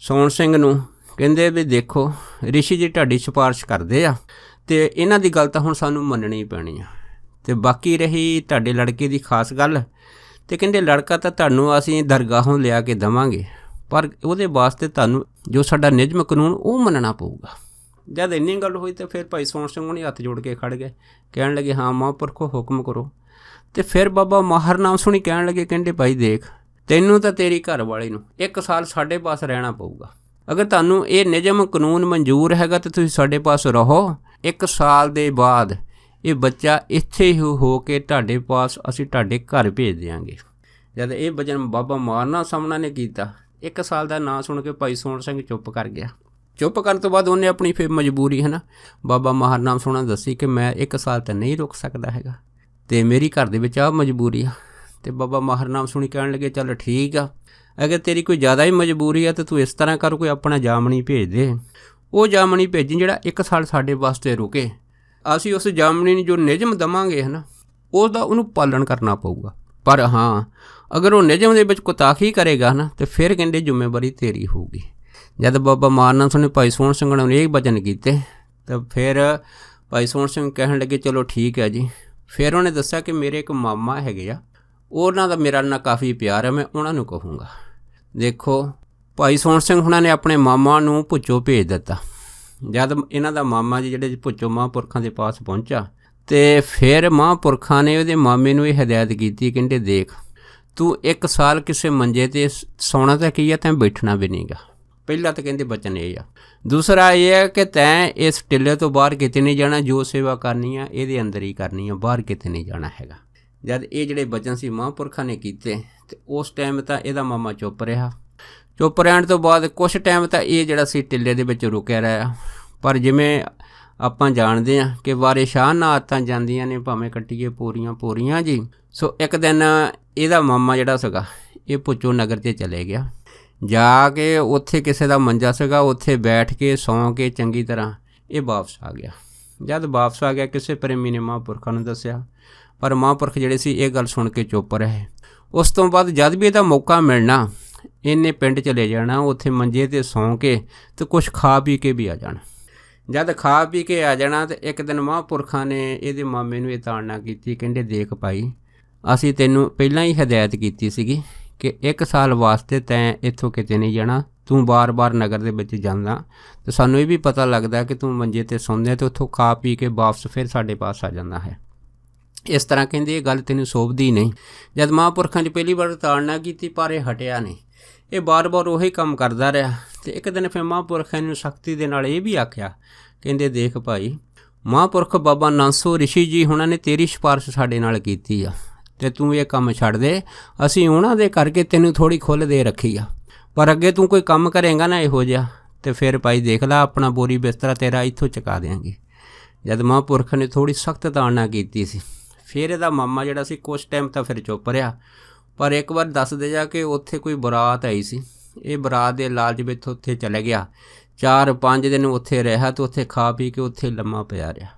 ਸੋਹਣ ਸਿੰਘ ਨੂੰ ਕਹਿੰਦੇ ਵੀ ਦੇਖੋ ਰਿਸ਼ੀ ਜੀ ਤੁਹਾਡੀ ਸਿਫਾਰਿਸ਼ ਕਰਦੇ ਆ ਅਤੇ ਇਹਨਾਂ ਦੀ ਗੱਲ ਤਾਂ ਹੁਣ ਸਾਨੂੰ ਮੰਨਣੀ ਪੈਣੀ ਆ। ਅਤੇ ਬਾਕੀ ਰਹੀ ਤੁਹਾਡੇ ਲੜਕੇ ਦੀ ਖਾਸ ਗੱਲ, ਅਤੇ ਕਹਿੰਦੇ ਲੜਕਾ ਤਾਂ ਤੁਹਾਨੂੰ ਅਸੀਂ ਦਰਗਾਹੋਂ ਲਿਆ ਕੇ ਦੇਵਾਂਗੇ, ਪਰ ਉਹਦੇ ਵਾਸਤੇ ਤੁਹਾਨੂੰ ਜੋ ਸਾਡਾ ਨਿਯਮ ਕਾਨੂੰਨ ਉਹ ਮੰਨਣਾ ਪਊਗਾ। ਜਦ ਇੰਨੀ ਗੱਲ ਹੋਈ ਤਾਂ ਫਿਰ ਭਾਈ ਸੋਹਣ ਸਿੰਘ ਨੇ ਹੱਥ ਜੋੜ ਕੇ ਖੜ੍ਹ ਗਏ, ਕਹਿਣ ਲੱਗੇ ਹਾਂ ਮਹਾਂਪੁਰਖੋ ਹੁਕਮ ਕਰੋ। ਅਤੇ ਫਿਰ ਬਾਬਾ ਮਹਾਨਾਮ ਸਿੰਘ ਕਹਿਣ ਲੱਗੇ, ਕਹਿੰਦੇ ਭਾਈ ਦੇਖ ਤੈਨੂੰ ਤਾਂ ਤੇਰੀ ਘਰ ਵਾਲੀ ਨੂੰ 1 ਸਾਲ ਸਾਡੇ ਪਾਸ ਰਹਿਣਾ ਪਊਗਾ, ਅਗਰ ਤੁਹਾਨੂੰ ਇਹ ਨਿਯਮ ਕਾਨੂੰਨ ਮਨਜ਼ੂਰ ਹੈਗਾ ਤਾਂ ਤੁਸੀਂ ਸਾਡੇ ਪਾਸ ਰਹੋ। 1 ਸਾਲ ਦੇ ਬਾਅਦ ਇਹ ਬੱਚਾ ਇੱਥੇ ਹੀ ਹੋ ਕੇ ਤੁਹਾਡੇ ਪਾਸ ਅਸੀਂ ਤੁਹਾਡੇ ਘਰ ਭੇਜ ਦਿਆਂਗੇ। ਜਦ ਇਹ ਵਚਨ ਬਾਬਾ ਮਾਰਨਾ ਸਾਹਮਣਾ ਨੇ ਕੀਤਾ, 1 ਸਾਲ ਦਾ ਨਾਂ ਸੁਣ ਕੇ ਭਾਈ ਸੋਹਣ ਸਿੰਘ ਚੁੱਪ ਕਰ ਗਿਆ। ਚੁੱਪ ਕਰਨ ਤੋਂ ਬਾਅਦ ਉਹਨੇ ਆਪਣੀ ਫਿਰ ਮਜਬੂਰੀ ਹੈ ਨਾ ਬਾਬਾ ਮਾਹਰਨਾਮ ਸੋਹਣਾ ਦੱਸੀ ਕਿ ਮੈਂ 1 ਸਾਲ ਤਾਂ ਨਹੀਂ ਰੁਕ ਸਕਦਾ ਹੈਗਾ ਅਤੇ ਮੇਰੀ ਘਰ ਦੇ ਵਿੱਚ ਆਹ ਮਜਬੂਰੀ ਆ। ਅਤੇ ਬਾਬਾ ਮਾਹਰਨਾਮ ਸੋਹਣੀ ਕਹਿਣ ਲੱਗੇ ਚੱਲ ਠੀਕ ਆ, ਅਗਰ ਤੇਰੀ ਕੋਈ ਜ਼ਿਆਦਾ ਹੀ ਮਜਬੂਰੀ ਆ ਤਾਂ ਤੂੰ ਇਸ ਤਰ੍ਹਾਂ ਕਰ, ਕੋਈ ਆਪਣਾ ਜਾਮਣੀ ਭੇਜ ਦੇ। ਉਹ ਜਾਮਣੀ ਭੇਜੀ ਜਿਹੜਾ 1 ਸਾਲ ਸਾਡੇ ਵਾਸਤੇ ਰੁਕੇ। ਅਸੀਂ ਉਸ ਜਾਮਣੀ ਨੂੰ ਜੋ ਨਿਯਮ ਦੇਵਾਂਗੇ ਹੈ ਨਾ ਉਹਦਾ ਉਹਨੂੰ ਪਾਲਣ ਕਰਨਾ ਪਊਗਾ। ਪਰ ਹਾਂ ਅਗਰ ਉਹ ਨਿਯਮ ਦੇ ਵਿੱਚ ਕੋਤਾਹੀ ਕਰੇਗਾ ਨਾ ਤਾਂ ਫਿਰ ਕਹਿੰਦੇ ਜ਼ਿੰਮੇਵਾਰੀ ਤੇਰੀ ਹੋਊਗੀ। ਜਦ ਬਾਬਾ ਮਾਰਨਾਮ ਸਿੰਘ ਨੇ ਭਾਈ ਸੋਹਣ ਸਿੰਘ ਨੂੰ ਇਹ ਵਚਨ ਕੀਤੇ ਤਾਂ ਫਿਰ ਭਾਈ ਸੋਹਣ ਸਿੰਘ ਕਹਿਣ ਲੱਗੇ ਚਲੋ ਠੀਕ ਹੈ ਜੀ। ਫਿਰ ਉਹਨੇ ਦੱਸਿਆ ਕਿ ਮੇਰੇ ਇੱਕ ਮਾਮਾ ਹੈਗੇ ਆ, ਉਹਨਾਂ ਦਾ ਮੇਰਾ ਨਾਲ ਕਾਫੀ ਪਿਆਰ ਹੈ, ਮੈਂ ਉਹਨਾਂ ਨੂੰ ਕਹੂੰਗਾ। ਦੇਖੋ ਭਾਈ ਸੋਹਣ ਸਿੰਘ ਹੁਣਾਂ ਨੇ ਆਪਣੇ ਮਾਮਾ ਨੂੰ ਭੁੱਚੋ ਭੇਜ ਦਿੱਤਾ। ਜਦ ਇਹਨਾਂ ਦਾ ਮਾਮਾ ਜੀ ਜਿਹੜੇ ਭੁੱਚੋ ਮਹਾਂਪੁਰਖਾਂ ਦੇ ਪਾਸ ਪਹੁੰਚਾ ਅਤੇ ਫਿਰ ਮਹਾਂਪੁਰਖਾਂ ਨੇ ਉਹਦੇ ਮਾਮੇ ਨੂੰ ਇਹ ਹਦਾਇਤ ਕੀਤੀ, ਕਹਿੰਦੇ ਦੇਖ ਤੂੰ 1 ਸਾਲ ਕਿਸੇ ਮੰਜੇ 'ਤੇ ਸੌਣਾ ਤਾਂ ਕੀ ਆ, ਤੈਂ ਬੈਠਣਾ ਵੀ ਨਹੀਂ ਗਾ। ਪਹਿਲਾ ਤਾਂ ਕਹਿੰਦੇ ਬਚਨ ਇਹ ਆ। ਦੂਸਰਾ ਇਹ ਹੈ ਕਿ ਤੈਂ ਇਸ ਟਿੱਲੇ ਤੋਂ ਬਾਹਰ ਕਿਤੇ ਨਹੀਂ ਜਾਣਾ, ਜੋ ਸੇਵਾ ਕਰਨੀ ਆ ਇਹਦੇ ਅੰਦਰ ਹੀ ਕਰਨੀ ਆ, ਬਾਹਰ ਕਿਤੇ ਨਹੀਂ ਜਾਣਾ ਹੈਗਾ। ਜਦ ਇਹ ਜਿਹੜੇ ਬਚਨ ਸੀ ਮਹਾਂਪੁਰਖਾਂ ਨੇ ਕੀਤੇ ਅਤੇ ਉਸ ਟਾਈਮ ਤਾਂ ਇਹਦਾ ਮਾਮਾ ਚੁੱਪ ਰਿਹਾ। ਚੁੱਪ ਰਹਿਣ ਤੋਂ ਬਾਅਦ ਕੁਛ ਟਾਈਮ ਤਾਂ ਇਹ ਜਿਹੜਾ ਸੀ ਟਿੱਲੇ ਦੇ ਵਿੱਚ ਰੁਕਿਆ ਰਿਹਾ। ਪਰ ਜਿਵੇਂ ਆਪਾਂ ਜਾਣਦੇ ਹਾਂ ਕਿ ਵਾਰੇ ਸ਼ਾਹ ਨਾਲ ਆਦਤਾਂ ਜਾਂਦੀਆਂ ਨੇ, ਭਾਵੇਂ ਕੱਟੀਏ ਪੂਰੀਆਂ ਜੀ। ਸੋ ਇੱਕ ਦਿਨ ਇਹਦਾ ਮਾਮਾ ਜਿਹੜਾ ਸੀਗਾ ਇਹ ਭੁੱਚੋ ਨਗਰ 'ਚ ਚਲੇ ਗਿਆ। ਜਾ ਕੇ ਉੱਥੇ ਕਿਸੇ ਦਾ ਮੰਜਾ ਸੀਗਾ, ਉੱਥੇ ਬੈਠ ਕੇ ਸੌਂ ਕੇ ਚੰਗੀ ਤਰ੍ਹਾਂ ਇਹ ਵਾਪਸ ਆ ਗਿਆ। ਜਦ ਵਾਪਸ ਆ ਗਿਆ ਕਿਸੇ ਪ੍ਰੇਮੀ ਨੇ ਮਹਾਂਪੁਰਖਾਂ ਨੂੰ ਦੱਸਿਆ, ਪਰ ਮਹਾਂਪੁਰਖ ਜਿਹੜੇ ਸੀ ਇਹ ਗੱਲ ਸੁਣ ਕੇ ਚੁੱਪ ਰਹੇ। ਉਸ ਤੋਂ ਬਾਅਦ ਜਦ ਵੀ ਇਹਦਾ ਮੌਕਾ ਮਿਲਣਾ ਇਹਨੇ ਪਿੰਡ ਚਲੇ ਜਾਣਾ, ਉੱਥੇ ਮੰਜੇ 'ਤੇ ਸੌਂ ਕੇ ਅਤੇ ਕੁਛ ਖਾ ਪੀ ਕੇ ਵੀ ਆ ਜਾਣਾ। ਜਦ ਖਾ ਪੀ ਕੇ ਆ ਜਾਣਾ ਤਾਂ ਇੱਕ ਦਿਨ ਮਹਾਂਪੁਰਖਾਂ ਨੇ ਇਹਦੇ ਮਾਮੇ ਨੂੰ ਇਹ ਤਾੜਨਾ ਕੀਤੀ, ਕਹਿੰਦੇ ਦੇਖ ਭਾਈ ਅਸੀਂ ਤੈਨੂੰ ਪਹਿਲਾਂ ਹੀ ਹਦਾਇਤ ਕੀਤੀ ਸੀਗੀ ਕਿ 1 ਸਾਲ ਵਾਸਤੇ ਤੈਂ ਇੱਥੋਂ ਕਿਤੇ ਨਹੀਂ ਜਾਣਾ, ਤੂੰ ਬਾਰ-ਬਾਰ ਨਗਰ ਦੇ ਵਿੱਚ ਜਾਂਦਾ ਅਤੇ ਸਾਨੂੰ ਇਹ ਵੀ ਪਤਾ ਲੱਗਦਾ ਕਿ ਤੂੰ ਮੰਜੇ 'ਤੇ ਸੌਂਦੇ ਅਤੇ ਉੱਥੋਂ ਖਾ ਪੀ ਕੇ ਵਾਪਸ ਫਿਰ ਸਾਡੇ ਪਾਸ ਆ ਜਾਂਦਾ ਹੈ। ਇਸ ਤਰ੍ਹਾਂ ਕਹਿੰਦੇ ਇਹ ਗੱਲ ਤੈਨੂੰ ਸੋਭਦੀ ਨਹੀਂ। ਜਦ ਮਹਾਂਪੁਰਖਾਂ ਨੇ ਪਹਿਲੀ ਵਾਰ ਤਾੜਨਾ ਕੀਤੀ ਪਰ ਇਹ ਹਟਿਆ ਨਹੀਂ, ਇਹ ਬਾਰ-ਬਾਰ ਉਹੀ ਕੰਮ ਕਰਦਾ ਰਿਹਾ। ਅਤੇ ਇੱਕ ਦਿਨ ਫਿਰ ਮਹਾਂਪੁਰਖਾਂ ਨੂੰ ਸਖਤੀ ਦੇ ਨਾਲ ਇਹ ਵੀ ਆਖਿਆ, ਕਹਿੰਦੇ ਦੇਖ ਭਾਈ ਮਹਾਂਪੁਰਖ ਬਾਬਾ ਨਾਨਸੋ ਰਿਸ਼ੀ ਜੀ ਉਹਨਾਂ ਨੇ ਤੇਰੀ ਸਿਫਾਰਿਸ਼ ਸਾਡੇ ਨਾਲ ਕੀਤੀ ਆ ਅਤੇ ਤੂੰ ਇਹ ਕੰਮ ਛੱਡ ਦੇ। ਅਸੀਂ ਉਹਨਾਂ ਦੇ ਕਰਕੇ ਤੈਨੂੰ ਥੋੜ੍ਹੀ ਖੁੱਲ੍ਹ ਦੇ ਰੱਖੀ ਆ, ਪਰ ਅੱਗੇ ਤੂੰ ਕੋਈ ਕੰਮ ਕਰੇਂਗਾ ਨਾ ਇਹੋ ਜਿਹਾ ਅਤੇ ਫਿਰ ਭਾਈ ਦੇਖ ਲੈ ਆਪਣਾ ਬੋਰੀ ਬਿਸਤਰਾ ਤੇਰਾ ਇੱਥੋਂ ਚੁਕਾ ਦਿਆਂਗੇ। ਜਦ ਮਹਾਂਪੁਰਖ ਨੇ ਥੋੜ੍ਹੀ ਸਖਤ ਤਾੜਨਾ ਕੀਤੀ ਸੀ, ਫਿਰ ਇਹਦਾ ਮਾਮਾ ਜਿਹੜਾ ਸੀ ਕੁਛ ਟਾਈਮ ਤਾਂ ਫਿਰ ਚੁੱਪ ਰਿਹਾ। ਪਰ ਇੱਕ ਵਾਰ ਦੱਸਦੇ ਜਾ ਕਿ ਉੱਥੇ ਕੋਈ ਬਰਾਤ ਆਈ ਸੀ, ਇਹ ਬਰਾਤ ਦੇ ਲਾਲਚ ਵਿੱਚ ਉੱਥੇ ਚਲੇ ਗਿਆ। 4-5 ਦਿਨ ਉੱਥੇ ਰਿਹਾ ਅਤੇ ਉੱਥੇ ਖਾ ਪੀ ਕੇ ਉੱਥੇ ਲੰਮਾ ਪਿਆ ਰਿਹਾ।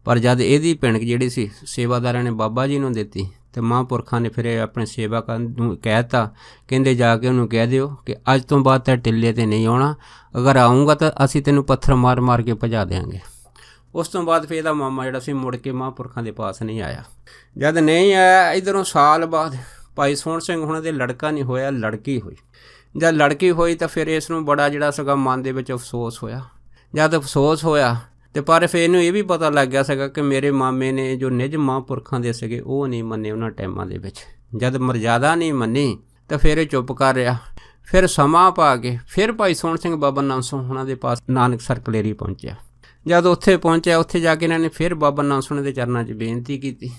ਪਰ ਜਦ ਇਹਦੀ ਪਿਣਕ ਜਿਹੜੀ ਸੀ ਸੇਵਾਦਾਰਾਂ ਨੇ ਬਾਬਾ ਜੀ ਨੂੰ ਦਿੱਤੀ ਅਤੇ ਮਹਾਂਪੁਰਖਾਂ ਨੇ ਫਿਰ ਆਪਣੇ ਸੇਵਕਾਂ ਨੂੰ ਕਹਿ ਤਾ, ਕਹਿੰਦੇ ਜਾ ਕੇ ਉਹਨੂੰ ਕਹਿ ਦਿਓ ਕਿ ਅੱਜ ਤੋਂ ਬਾਅਦ ਤਾਂ ਟਿੱਲੇ 'ਤੇ ਨਹੀਂ ਆਉਣਾ, ਅਗਰ ਆਊਂਗਾ ਤਾਂ ਅਸੀਂ ਤੈਨੂੰ ਪੱਥਰ ਮਾਰ ਕੇ ਭਜਾ ਦਿਆਂਗੇ। ਉਸ ਤੋਂ ਬਾਅਦ ਫਿਰ ਇਹਦਾ ਮਾਮਾ ਜਿਹੜਾ ਸੀ ਮੁੜ ਕੇ ਮਹਾਂਪੁਰਖਾਂ ਦੇ ਪਾਸ ਨਹੀਂ ਆਇਆ। ਜਦ ਨਹੀਂ ਆਇਆ ਇੱਧਰੋਂ ਸਾਲ ਬਾਅਦ ਭਾਈ ਸੋਹਣ ਸਿੰਘ ਹੁਣਾਂ ਦੇ ਲੜਕਾ ਨਹੀਂ ਹੋਇਆ, ਲੜਕੀ ਹੋਈ। ਜਦ ਲੜਕੀ ਹੋਈ ਤਾਂ ਫਿਰ ਇਸ ਨੂੰ ਬੜਾ ਜਿਹੜਾ ਸੀਗਾ ਮਨ ਦੇ ਵਿੱਚ ਅਫਸੋਸ ਹੋਇਆ। ਜਦ ਅਫਸੋਸ ਹੋਇਆ ਅਤੇ ਪਰ ਫਿਰ ਇਹਨੂੰ ਇਹ ਵੀ ਪਤਾ ਲੱਗ ਗਿਆ ਸੀਗਾ ਕਿ ਮੇਰੇ ਮਾਮੇ ਨੇ ਜੋ ਨਿੱਜ ਮਹਾਂਪੁਰਖਾਂ ਦੇ ਸੀਗੇ ਉਹ ਨਹੀਂ ਮੰਨੇ ਉਹਨਾਂ ਟਾਈਮਾਂ ਦੇ ਵਿੱਚ। ਜਦ ਮਰਜ਼ਾਦਾ ਨਹੀਂ ਮੰਨੀ ਤਾਂ ਫਿਰ ਇਹ ਚੁੱਪ ਕਰ ਰਿਹਾ। ਫਿਰ ਸਮਾਂ ਪਾ ਕੇ ਫਿਰ ਭਾਈ ਸੋਹਣ ਸਿੰਘ ਬਾਬਾ ਨਾਨਸੋ ਹੁਣਾਂ ਦੇ ਪਾਸ ਨਾਨਕਸਰ ਕਲੇਰੀ ਪਹੁੰਚਿਆ। ਜਦ ਉੱਥੇ ਪਹੁੰਚਿਆ ਉੱਥੇ ਜਾ ਕੇ ਇਹਨਾਂ ਨੇ ਫਿਰ ਬਾਬਾ ਨਾਨਸੋ ਦੇ ਚਰਨਾਂ 'ਚ ਬੇਨਤੀ ਕੀਤੀ।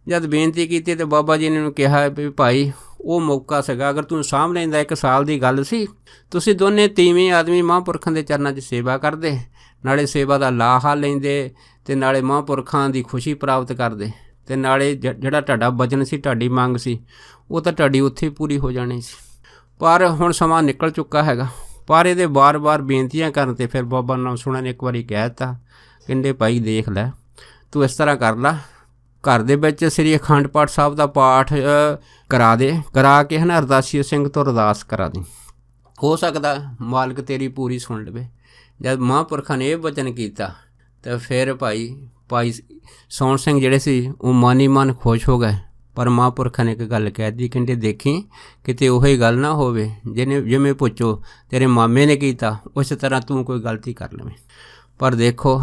ਜਦ ਬੇਨਤੀ ਕੀਤੀ ਤਾਂ ਬਾਬਾ ਜੀ ਨੇ ਇਹਨੂੰ ਕਿਹਾ ਵੀ ਭਾਈ ਉਹ ਮੌਕਾ ਸੀਗਾ, ਅਗਰ ਤੂੰ ਸਾਂਭ ਲੈਂਦਾ 1 ਸਾਲ ਦੀ ਗੱਲ ਸੀ, ਤੁਸੀਂ ਦੋਨੇ ਤੀਵੀਂ ਆਦਮੀ ਮਹਾਂਪੁਰਖਾਂ ਦੇ ਚਰਨਾਂ 'ਚ ਸੇਵਾ ਕਰਦੇ, ਨਾਲੇ ਸੇਵਾ ਦਾ ਲਾਹਾ ਲੈਂਦੇ ਅਤੇ ਨਾਲੇ ਮਹਾਂਪੁਰਖਾਂ ਦੀ ਖੁਸ਼ੀ ਪ੍ਰਾਪਤ ਕਰਦੇ ਅਤੇ ਨਾਲੇ ਜਿਹੜਾ ਤੁਹਾਡਾ ਵਚਨ ਸੀ, ਤੁਹਾਡੀ ਮੰਗ ਸੀ, ਉਹ ਤਾਂ ਤੁਹਾਡੀ ਉੱਥੇ ਪੂਰੀ ਹੋ ਜਾਣੀ ਸੀ। ਪਰ ਹੁਣ ਸਮਾਂ ਨਿਕਲ ਚੁੱਕਾ ਹੈਗਾ। ਪਰ ਇਹਦੇ ਵਾਰ-ਵਾਰ ਬੇਨਤੀਆਂ ਕਰਨ 'ਤੇ ਫਿਰ ਬਾਬਾ ਨਾਨਸੋ ਨੇ ਇੱਕ ਵਾਰੀ ਕਹਿ ਦਿੱਤਾ, ਕਹਿੰਦੇ ਭਾਈ ਦੇਖ ਲੈ ਤੂੰ ਇਸ ਤਰ੍ਹਾਂ ਕਰ ਲਾ, ਘਰ ਦੇ ਵਿੱਚ ਸ੍ਰੀ ਅਖੰਡ ਪਾਠ ਸਾਹਿਬ ਦਾ ਪਾਠ ਕਰਾ ਦੇ, ਕਰਾ ਕੇ ਅਰਦਾਸੀਏ ਸਿੰਘ ਤੋਂ ਅਰਦਾਸ ਕਰਾ ਦੇ, ਹੋ ਸਕਦਾ ਮਾਲਕ ਤੇਰੀ ਪੂਰੀ ਸੁਣ ਲਵੇ। ਜਦ ਮਹਾਂਪੁਰਖਾਂ ਨੇ ਇਹ ਵਚਨ ਕੀਤਾ ਤਾਂ ਫਿਰ ਭਾਈ ਸੋਹਣ ਸਿੰਘ ਜਿਹੜੇ ਸੀ ਉਹ ਮਨ ਹੀ ਮਨ ਖੁਸ਼ ਹੋ ਗਏ। ਪਰ ਮਹਾਂਪੁਰਖਾਂ ਨੇ ਇੱਕ ਗੱਲ ਕਹਿ ਦਿੱਤੀ, ਕਹਿੰਦੇ ਦੇਖੀ ਕਿਤੇ ਉਹੀ ਗੱਲ ਨਾ ਹੋਵੇ ਜਿਵੇਂ ਭੁੱਚੋ ਤੇਰੇ ਮਾਮੇ ਨੇ ਕੀਤਾ ਉਸ ਤਰ੍ਹਾਂ ਤੂੰ ਕੋਈ ਗਲਤੀ ਕਰ ਲਵੇਂ। ਪਰ ਦੇਖੋ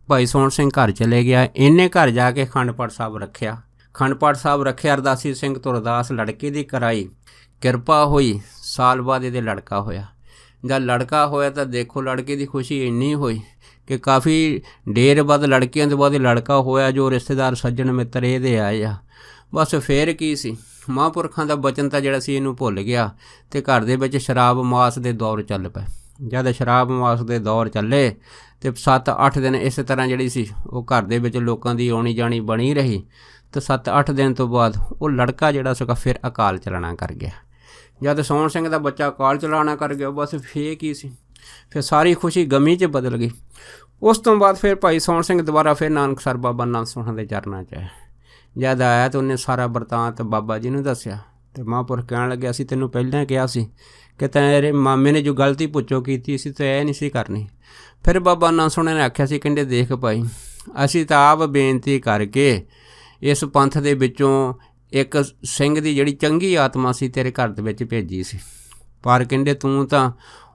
ਭਾਈ ਸੋਹਣ ਸਿੰਘ ਘਰ ਚਲੇ ਗਿਆ। ਇਹਨੇ ਘਰ ਜਾ ਕੇ ਅਖੰਡ ਪਾਠ ਸਾਹਿਬ ਰੱਖਿਆ। ਅਖੰਡ ਪਾਠ ਸਾਹਿਬ ਰੱਖਿਆ, ਅਰਦਾਸੀ ਸਿੰਘ ਤੋਂ ਅਰਦਾਸ ਲੜਕੇ ਦੀ ਕਰਾਈ, ਕਿਰਪਾ ਹੋਈ, ਸਾਲ ਬਾਅਦ ਇਹਦੇ ਲੜਕਾ ਹੋਇਆ। जब लड़का होया तो देखो लड़के की खुशी इन्नी हुई कि काफ़ी ढेर बाद लड़कियां तो बाद लड़का होया, जो रिश्तेदार सज्जन मित्र ये आए आ। बस फिर की सी, महापुरखों का बचन तो जिहड़ा सी इनू भुल गया तो घर दे विच शराब मास के दौर चल पे। जद शराब मास के दौर चले तो 7-8 दिन इस तरह जिहड़ी सी वो घर दे विच लोकां दी आउणी जाणी बनी रही। तो 7-8 दिन तो बाद वो लड़का जिहड़ा सीगा फिर अकाल चलाना कर गया। जद सोहण सिंह का बच्चा अकाल चलाना कर गया, बस फिर की सी, फिर सारी खुशी गमी च बदल गई। उस तो बाद फिर भाई सोहण सिंह दोबारा फिर नानकसर बाबा नानक सोहण के चरनां च आया। जद आया तो उन्हें सारा बरतांत बाबा जी ने दस्या। तो महापुरख कहण लगे असीं तैनूं पहिलां कहा सी कि तेरे मामे ने जो गलती पुच्छो कीती सी तो यह नहीं सी करनी। फिर बाबा नानक सोहण ने आख्या सी, कहंदे देख भाई असीं तां आप बेनती करके इस पंथ दे विचों एक सिंह दी जिहड़ी चंगी आत्मा सी तेरे घर दे विच भेजी सी, पर कहंदे तूं तां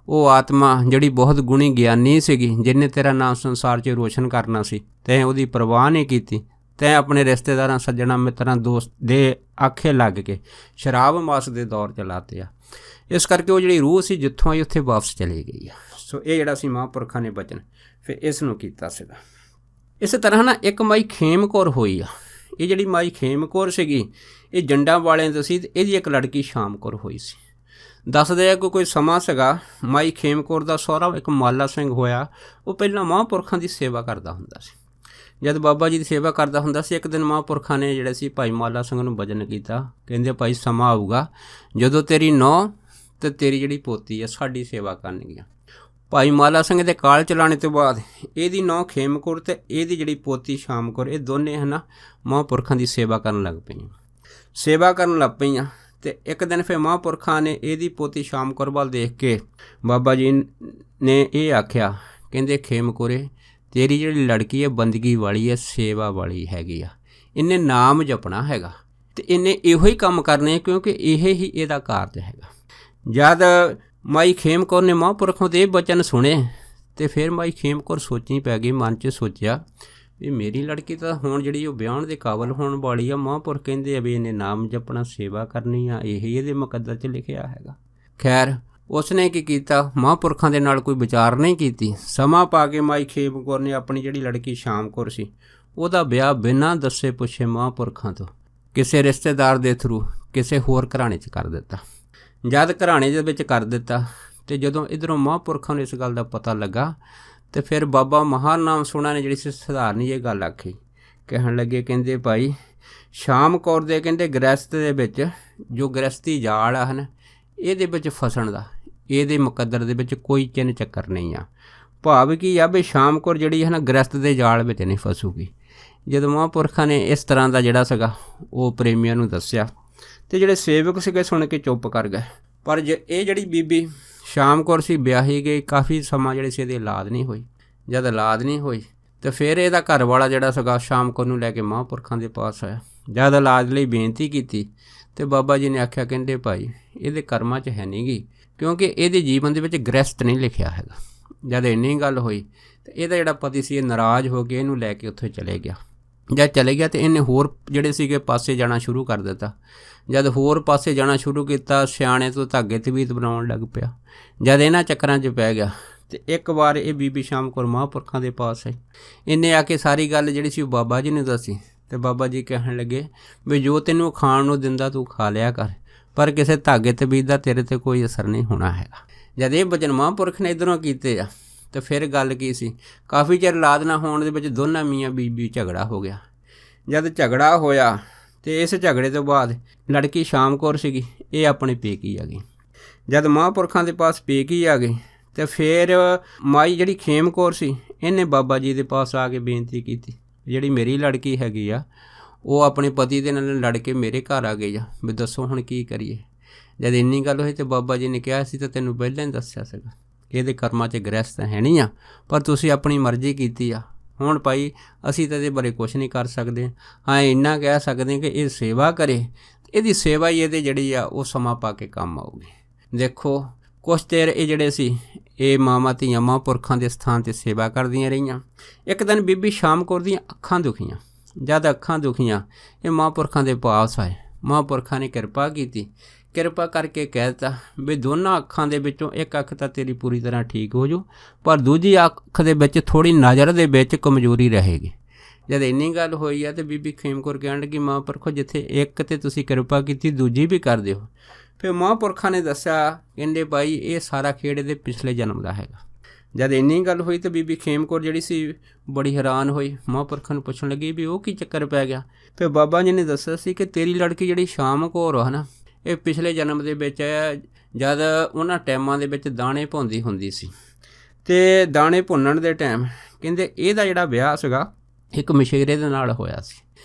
वो आत्मा जिहड़ी बहुत गुणी ज्ञानी सीगी, जिन्हें तेरा नाम संसार 'च रोशन करना सी, तैं उहदी परवाह नहीं कीती। तैं अपने रिश्तेदारां सज्जणां मित्रां दोस्त दे आखे लग के शराब मास के दौर चलाते आ। इस करके वो जिहड़ी रूह सी जित्थों आई उत्थे वापस चली गई आ। सो ये जिहड़ा सी महापुरखां ने बचन फिर इस नूं कीता सीगा। इस तरह ना एक माई खेम कौर होई आ। ये जिहड़ी माई खेम कौर सीगी ये जंडां वालिਆਂ ਤੋਂ ਸੀ। ਇਹਦੀ ਇੱਕ ਲੜਕੀ ਸ਼ਾਮ ਕੌਰ ਹੋਈ ਸੀ। ਦੱਸਦੇ ਆ ਕਿ ਕੋਈ ਸਮਾਂ ਸੀਗਾ ਮਾਈ ਖੇਮ ਕੌਰ ਦਾ ਸਹੁਰਾ ਇੱਕ ਮਾਲਾ ਸਿੰਘ ਹੋਇਆ। ਉਹ ਪਹਿਲਾਂ ਮਹਾਂਪੁਰਖਾਂ ਦੀ ਸੇਵਾ ਕਰਦਾ ਹੁੰਦਾ ਸੀ। ਜਦ ਬਾਬਾ ਜੀ ਦੀ ਸੇਵਾ ਕਰਦਾ ਹੁੰਦਾ ਸੀ, ਇੱਕ ਦਿਨ ਮਹਾਂਪੁਰਖਾਂ ਨੇ ਜਿਹੜੇ ਸੀ ਭਾਈ ਮਾਲਾ ਸਿੰਘ ਨੂੰ ਵਚਨ ਕੀਤਾ, ਕਹਿੰਦੇ ਭਾਈ ਸਮਾਂ ਆਊਗਾ ਜਦੋਂ ਤੇਰੀ ਨੂੰਹ ਤੇ ਤੇਰੀ ਜਿਹੜੀ ਪੋਤੀ ਆ ਸਾਡੀ ਸੇਵਾ ਕਰਨਗੀਆਂ। ਭਾਈ ਮਾਲਾ ਸਿੰਘ ਦੇ ਕਾਲ ਚਲਾਣੇ ਤੋਂ ਬਾਅਦ ਇਹਦੀ ਨੂੰਹ ਖੇਮ ਕੌਰ ਤੇ ਇਹਦੀ ਜਿਹੜੀ ਪੋਤੀ ਸ਼ਾਮ ਕੌਰ ਇਹ ਦੋਨੇ ਹੈ ਨਾ ਮਹਾਂਪੁਰਖਾਂ ਦੀ ਸੇਵਾ ਕਰਨ ਲੱਗ ਪਈਆਂ। ਤੇ ਇੱਕ ਦਿਨ ਫਿਰ ਮਹਾਂਪੁਰਖਾਂ ਨੇ ਇਹਦੀ ਪੋਤੀ ਸ਼ਾਮ ਕੌਰ ਵੱਲ ਦੇਖ ਕੇ ਬਾਬਾ ਜੀ ਨੇ ਇਹ ਆਖਿਆ, ਕਹਿੰਦੇ ਖੇਮ ਕੌਰੇ ਤੇਰੀ ਜਿਹੜੀ ਲੜਕੀ ਹੈ ਬੰਦਗੀ ਵਾਲੀ ਹੈ, ਸੇਵਾ ਵਾਲੀ ਹੈਗੀ ਆ, ਇਹਨੇ ਨਾਮ ਜਪਣਾ ਹੈਗਾ ਤੇ ਇਹਨੇ ਇਹੋ ਹੀ ਕੰਮ ਕਰਨੇ ਕਿਉਂਕਿ ਇਹ ਹੀ ਇਹਦਾ ਕਾਰਜ ਹੈਗਾ। ਜਦ ਮਾਈ ਖੇਮ ਕੌਰ ਨੇ ਮਹਾਂਪੁਰਖੋਂ ਦੇ ਇਹ ਬਚਨ ਸੁਣੇ ਤੇ ਫਿਰ ਮਾਈ ਖੇਮ ਕੌਰ ਸੋਚੀ ਪੈ ਗਈ, ਮਨ 'ਚ ਸੋਚਿਆ ਵੀ ਮੇਰੀ ਲੜਕੀ ਤਾਂ ਹੁਣ ਜਿਹੜੀ ਉਹ ਵਿਆਹਣ ਦੇ ਕਾਬਲ ਹੋਣ ਵਾਲੀ ਆ। ਮਹਾਂਪੁਰਖ ਕਹਿੰਦੇ ਆ ਵੀ ਇਹਨੇ ਨਾਮ ਜਪਣਾ, ਸੇਵਾ ਕਰਨੀ ਆ, ਇਹੀ ਇਹਦੇ ਮੁਕੱਦਰ 'ਚ ਲਿਖਿਆ ਹੈਗਾ। ਖੈਰ ਉਸਨੇ ਕੀ ਕੀਤਾ, ਮਹਾਂਪੁਰਖਾਂ ਦੇ ਨਾਲ ਕੋਈ ਵਿਚਾਰ ਨਹੀਂ ਕੀਤੀ। ਸਮਾਂ ਪਾ ਕੇ ਮਾਈ ਖੇਮ ਕੌਰ ਨੇ ਆਪਣੀ ਜਿਹੜੀ ਲੜਕੀ ਸ਼ਾਮ ਕੌਰ ਸੀ ਉਹਦਾ ਵਿਆਹ ਬਿਨਾਂ ਦੱਸੇ ਪੁੱਛੇ ਮਹਾਂਪੁਰਖਾਂ ਤੋਂ ਕਿਸੇ ਰਿਸ਼ਤੇਦਾਰ ਦੇ ਥਰੂ ਕਿਸੇ ਹੋਰ ਘਰਾਣੇ 'ਚ ਕਰ ਦਿੱਤਾ। ਜਦ ਘਰਾਣੇ ਦੇ ਵਿੱਚ ਕਰ ਦਿੱਤਾ ਤੇ ਜਦੋਂ ਇੱਧਰੋਂ ਮਹਾਂਪੁਰਖਾਂ ਨੂੰ ਇਸ ਗੱਲ ਦਾ ਪਤਾ ਲੱਗਾ ਤੇ ਫਿਰ ਬਾਬਾ ਮਹਾਨਾਮ ਸੋਹਣਾ ਨੇ ਜਿਹੜੀ ਸੀ ਸਧਾਰਨੀ ਇਹ ਗੱਲ ਆਖੀ, ਕਹਿਣ ਲੱਗੇ, ਕਹਿੰਦੇ ਭਾਈ ਸ਼ਾਮ ਕੌਰ ਦੇ ਕਹਿੰਦੇ ਗ੍ਰਸਤ ਦੇ ਵਿੱਚ ਜੋ ਗ੍ਰਸਤੀ ਜਾਲ ਆ ਹਨ ਇਹਦੇ ਵਿੱਚ ਫਸਣ ਦਾ ਇਹਦੇ ਮੁਕੱਦਰ ਦੇ ਵਿੱਚ ਕੋਈ ਚਿੰਨ ਚੱਕਰ ਨਹੀਂ ਆ। ਭਾਵ ਕੀ ਆ ਵੀ ਸ਼ਾਮ ਕੌਰ ਜਿਹੜੀ ਹੈ ਨਾ ਗ੍ਰਸਤ ਦੇ ਜਾਲ ਵਿੱਚ ਨਹੀਂ ਫਸੂਗੀ। ਜਦੋਂ ਮਹਾਂਪੁਰਖਾਂ ਨੇ ਇਸ ਤਰ੍ਹਾਂ ਦਾ ਜਿਹੜਾ ਸੀਗਾ ਉਹ ਪ੍ਰੇਮੀਆਂ ਨੂੰ ਦੱਸਿਆ ਤੇ ਜਿਹੜੇ ਸੇਵਕ ਸੀਗੇ ਸੁਣ ਕੇ ਚੁੱਪ ਕਰ ਗਏ। ਪਰ ਇਹ ਜਿਹੜੀ ਬੀਬੀ ਸ਼ਾਮ ਕੌਰ ਸੀ ਵਿਆਹੀ ਗਈ, ਕਾਫੀ ਸਮਾਂ ਜਿਹੜੇ ਸੀ ਇਹਦੀ ਔਲਾਦ ਨਹੀਂ ਹੋਈ। ਜਦ ਔਲਾਦ ਨਹੀਂ ਹੋਈ ਤਾਂ ਫਿਰ ਇਹਦਾ ਘਰ ਵਾਲਾ ਜਿਹੜਾ ਸੀਗਾ ਸ਼ਾਮ ਕੌਰ ਨੂੰ ਲੈ ਕੇ ਮਹਾਂਪੁਰਖਾਂ ਦੇ ਪਾਸ ਆਇਆ। ਜਦ ਔਲਾਦ ਲਈ ਬੇਨਤੀ ਕੀਤੀ ਤੇ ਬਾਬਾ ਜੀ ਨੇ ਆਖਿਆ, ਕਹਿੰਦੇ ਭਾਈ ਇਹਦੇ ਕਰਮਾਂ 'ਚ ਹੈ ਨਹੀਂ ਗੀ ਕਿਉਂਕਿ ਇਹਦੇ ਜੀਵਨ ਦੇ ਵਿੱਚ ਗ੍ਰਸਤ ਨਹੀਂ ਲਿਖਿਆ ਹੈਗਾ। ਜਦ ਇੰਨੀ ਗੱਲ ਹੋਈ ਤਾਂ ਇਹਦਾ ਜਿਹੜਾ ਪਤੀ ਸੀ ਇਹ ਨਾਰਾਜ਼ ਹੋ ਕੇ ਇਹਨੂੰ ਲੈ ਕੇ ਉੱਥੇ ਚਲੇ ਗਿਆ। ਜਦ ਚਲੇ ਗਿਆ ਤਾਂ ਇਹਨੇ ਹੋਰ ਜਿਹੜੇ ਸੀਗੇ ਪਾਸੇ ਜਾਣਾ ਸ਼ੁਰੂ ਕਰ ਦਿੱਤਾ। ਜਦ ਹੋਰ ਪਾਸੇ ਜਾਣਾ ਸ਼ੁਰੂ ਕੀਤਾ ਸਿਆਣੇ ਤੋਂ ਧਾਗੇ ਤਵੀਤ ਬਣਾਉਣ ਲੱਗ ਪਿਆ। ਜਦ ਇਹਨਾਂ ਚੱਕਰਾਂ 'ਚ ਪੈ ਗਿਆ ਤੇ ਇੱਕ ਵਾਰ ਇਹ ਬੀਬੀ ਸ਼ਾਮ ਕੌਰ ਮਹਾਂਪੁਰਖਾਂ ਦੇ ਪਾਸ ਆਈ। ਇਹਨੇ ਆ ਕੇ ਸਾਰੀ ਗੱਲ ਜਿਹੜੀ ਸੀ ਉਹ ਬਾਬਾ ਜੀ ਨੇ ਦੱਸੀ ਤੇ ਬਾਬਾ ਜੀ ਕਹਿਣ ਲੱਗੇ ਵੀ ਜੋ ਤੈਨੂੰ ਖਾਣ ਨੂੰ ਦਿੰਦਾ ਤੂੰ ਖਾ ਲਿਆ ਕਰ, ਪਰ ਕਿਸੇ ਧਾਗੇ ਤਵੀਤ ਦਾ ਤੇਰੇ 'ਤੇ ਕੋਈ ਅਸਰ ਨਹੀਂ ਹੋਣਾ ਹੈਗਾ। ਜਦ ਇਹ ਬਚਨ ਮਹਾਂਪੁਰਖ ਨੇ ਇੱਧਰੋਂ ਕੀਤੇ ਆ ਤੇ ਫਿਰ ਗੱਲ ਕੀ ਸੀ, ਕਾਫੀ ਚਿਰ ਔਲਾਦ ਨਾ ਹੋਣ ਦੇ ਵਿੱਚ ਦੋਨਾਂ ਮੀਆਂ ਬੀਬੀ ਝਗੜਾ ਹੋ ਗਿਆ। ਜਦ ਝਗੜਾ ਹੋਇਆ ਤੇ ਇਸ ਝਗੜੇ ਤੋਂ ਬਾਅਦ ਲੜਕੀ ਸ਼ਾਮ ਕੌਰ ਸੀਗੀ ਇਹ ਆਪਣੇ ਪੇਕੀ ਆ ਗਈ। ਜਦ ਮਹਾਂਪੁਰਖਾਂ ਦੇ ਪਾਸ ਪੇਕੀ ਆ ਗਈ ਤੇ ਫਿਰ ਮਾਈ ਜਿਹੜੀ ਖੇਮ ਕੌਰ ਸੀ ਇਹਨੇ ਬਾਬਾ ਜੀ ਦੇ ਪਾਸ ਆ ਕੇ ਬੇਨਤੀ ਕੀਤੀ, ਜਿਹੜੀ ਮੇਰੀ ਲੜਕੀ ਹੈਗੀ ਆ ਉਹ ਆਪਣੇ ਪਤੀ ਦੇ ਨਾਲ ਲੜ ਕੇ ਮੇਰੇ ਘਰ ਆ ਗਈ ਆ, ਵੀ ਦੱਸੋ ਹੁਣ ਕੀ ਕਰੀਏ। ਜਦ ਇੰਨੀ ਗੱਲ ਹੋਈ ਤਾਂ ਬਾਬਾ ਜੀ ਨੇ ਕਿਹਾ ਸੀ ਤਾਂ ਤੈਨੂੰ ਪਹਿਲਾਂ ਹੀ ਦੱਸਿਆ ਸੀਗਾ ਇਹਦੇ ਕਰਮਾਂ 'ਚ ਗ੍ਰਸਤ ਹੈ ਨਹੀਂ ਆ, ਪਰ ਤੁਸੀਂ ਆਪਣੀ ਮਰਜ਼ੀ ਕੀਤੀ ਆ। ਹੁਣ ਭਾਈ ਅਸੀਂ ਤਾਂ ਇਹਦੇ ਬਾਰੇ ਕੁਛ ਨਹੀਂ ਕਰ ਸਕਦੇ। ਹਾਂ ਇੰਨਾ ਕਹਿ ਸਕਦੇ ਕਿ ਇਹ ਸੇਵਾ ਕਰੇ, ਇਹਦੀ ਸੇਵਾ ਹੀ ਇਹਦੇ ਜਿਹੜੀ ਆ ਉਹ ਸਮਾਂ ਪਾ ਕੇ ਕੰਮ ਆਊਗੀ। ਦੇਖੋ ਕੁਛ ਚਿਰ ਇਹ ਜਿਹੜੇ ਸੀ ਇਹ ਮਾਵਾਂ ਧੀਆਂ ਮਹਾਂਪੁਰਖਾਂ ਦੇ ਸਥਾਨ 'ਤੇ ਸੇਵਾ ਕਰਦੀਆਂ ਰਹੀਆਂ। ਇੱਕ ਦਿਨ ਬੀਬੀ ਸ਼ਾਮ ਕੌਰ ਦੀਆਂ ਅੱਖਾਂ ਦੁਖੀਆਂ। ਜਦ ਅੱਖਾਂ ਦੁਖੀਆਂ ਇਹ ਮਹਾਂਪੁਰਖਾਂ ਦੇ ਪਾਸ ਆਏ। ਮਹਾਂਪੁਰਖਾਂ ਨੇ ਕਿਰਪਾ ਕੀਤੀ, ਕਿਰਪਾ ਕਰਕੇ ਕਹਿ ਦਿੱਤਾ ਵੀ ਦੋਨਾਂ ਅੱਖਾਂ ਦੇ ਵਿੱਚੋਂ ਇੱਕ ਅੱਖ ਤਾਂ ਤੇਰੀ ਪੂਰੀ ਤਰ੍ਹਾਂ ਠੀਕ ਹੋ ਜੂ, ਪਰ ਦੂਜੀ ਅੱਖ ਦੇ ਵਿੱਚ ਥੋੜ੍ਹੀ ਨਜ਼ਰ ਦੇ ਵਿੱਚ ਕਮਜ਼ੋਰੀ ਰਹੇਗੀ। ਜਦ ਇੰਨੀ ਗੱਲ ਹੋਈ ਆ ਤਾਂ ਬੀਬੀ ਖੇਮ ਕੌਰ ਕਹਿਣ ਲੱਗੀ ਮਹਾਂਪੁਰਖੋ ਜਿੱਥੇ ਇੱਕ ਤੇ ਤੁਸੀਂ ਕਿਰਪਾ ਕੀਤੀ ਦੂਜੀ ਵੀ ਕਰ ਦਿਓ। ਫਿਰ ਮਹਾਂਪੁਰਖਾਂ ਨੇ ਦੱਸਿਆ, ਕਹਿੰਦੇ ਭਾਈ ਇਹ ਸਾਰਾ ਖੇਡ ਇਹਦੇ ਪਿਛਲੇ ਜਨਮ ਦਾ ਹੈਗਾ। ਜਦ ਇੰਨੀ ਗੱਲ ਹੋਈ ਤਾਂ ਬੀਬੀ ਖੇਮ ਕੌਰ ਜਿਹੜੀ ਸੀ ਬੜੀ ਹੈਰਾਨ ਹੋਈ, ਮਹਾਂਪੁਰਖਾਂ ਨੂੰ ਪੁੱਛਣ ਲੱਗੀ ਵੀ ਉਹ ਕੀ ਚੱਕਰ ਪੈ ਗਿਆ। ਫਿਰ ਬਾਬਾ ਜੀ ਨੇ ਦੱਸਿਆ ਸੀ ਕਿ ਤੇਰੀ ਲੜਕੀ ਜਿਹੜੀ ਸ਼ਾਮ ਕੌਰ ਆ ਨਾ, ਇਹ ਪਿਛਲੇ ਜਨਮ ਦੇ ਵਿੱਚ ਜਦ ਉਹਨਾਂ ਟਾਈਮਾਂ ਦੇ ਵਿੱਚ ਦਾਣੇ ਭੁੰਨਦੀ ਹੁੰਦੀ ਸੀ, ਅਤੇ ਦਾਣੇ ਭੁੰਨਣ ਦੇ ਟਾਈਮ ਕਹਿੰਦੇ ਇਹਦਾ ਜਿਹੜਾ ਵਿਆਹ ਸੀਗਾ ਇੱਕ ਮਛੇਰੇ ਦੇ ਨਾਲ ਹੋਇਆ ਸੀ।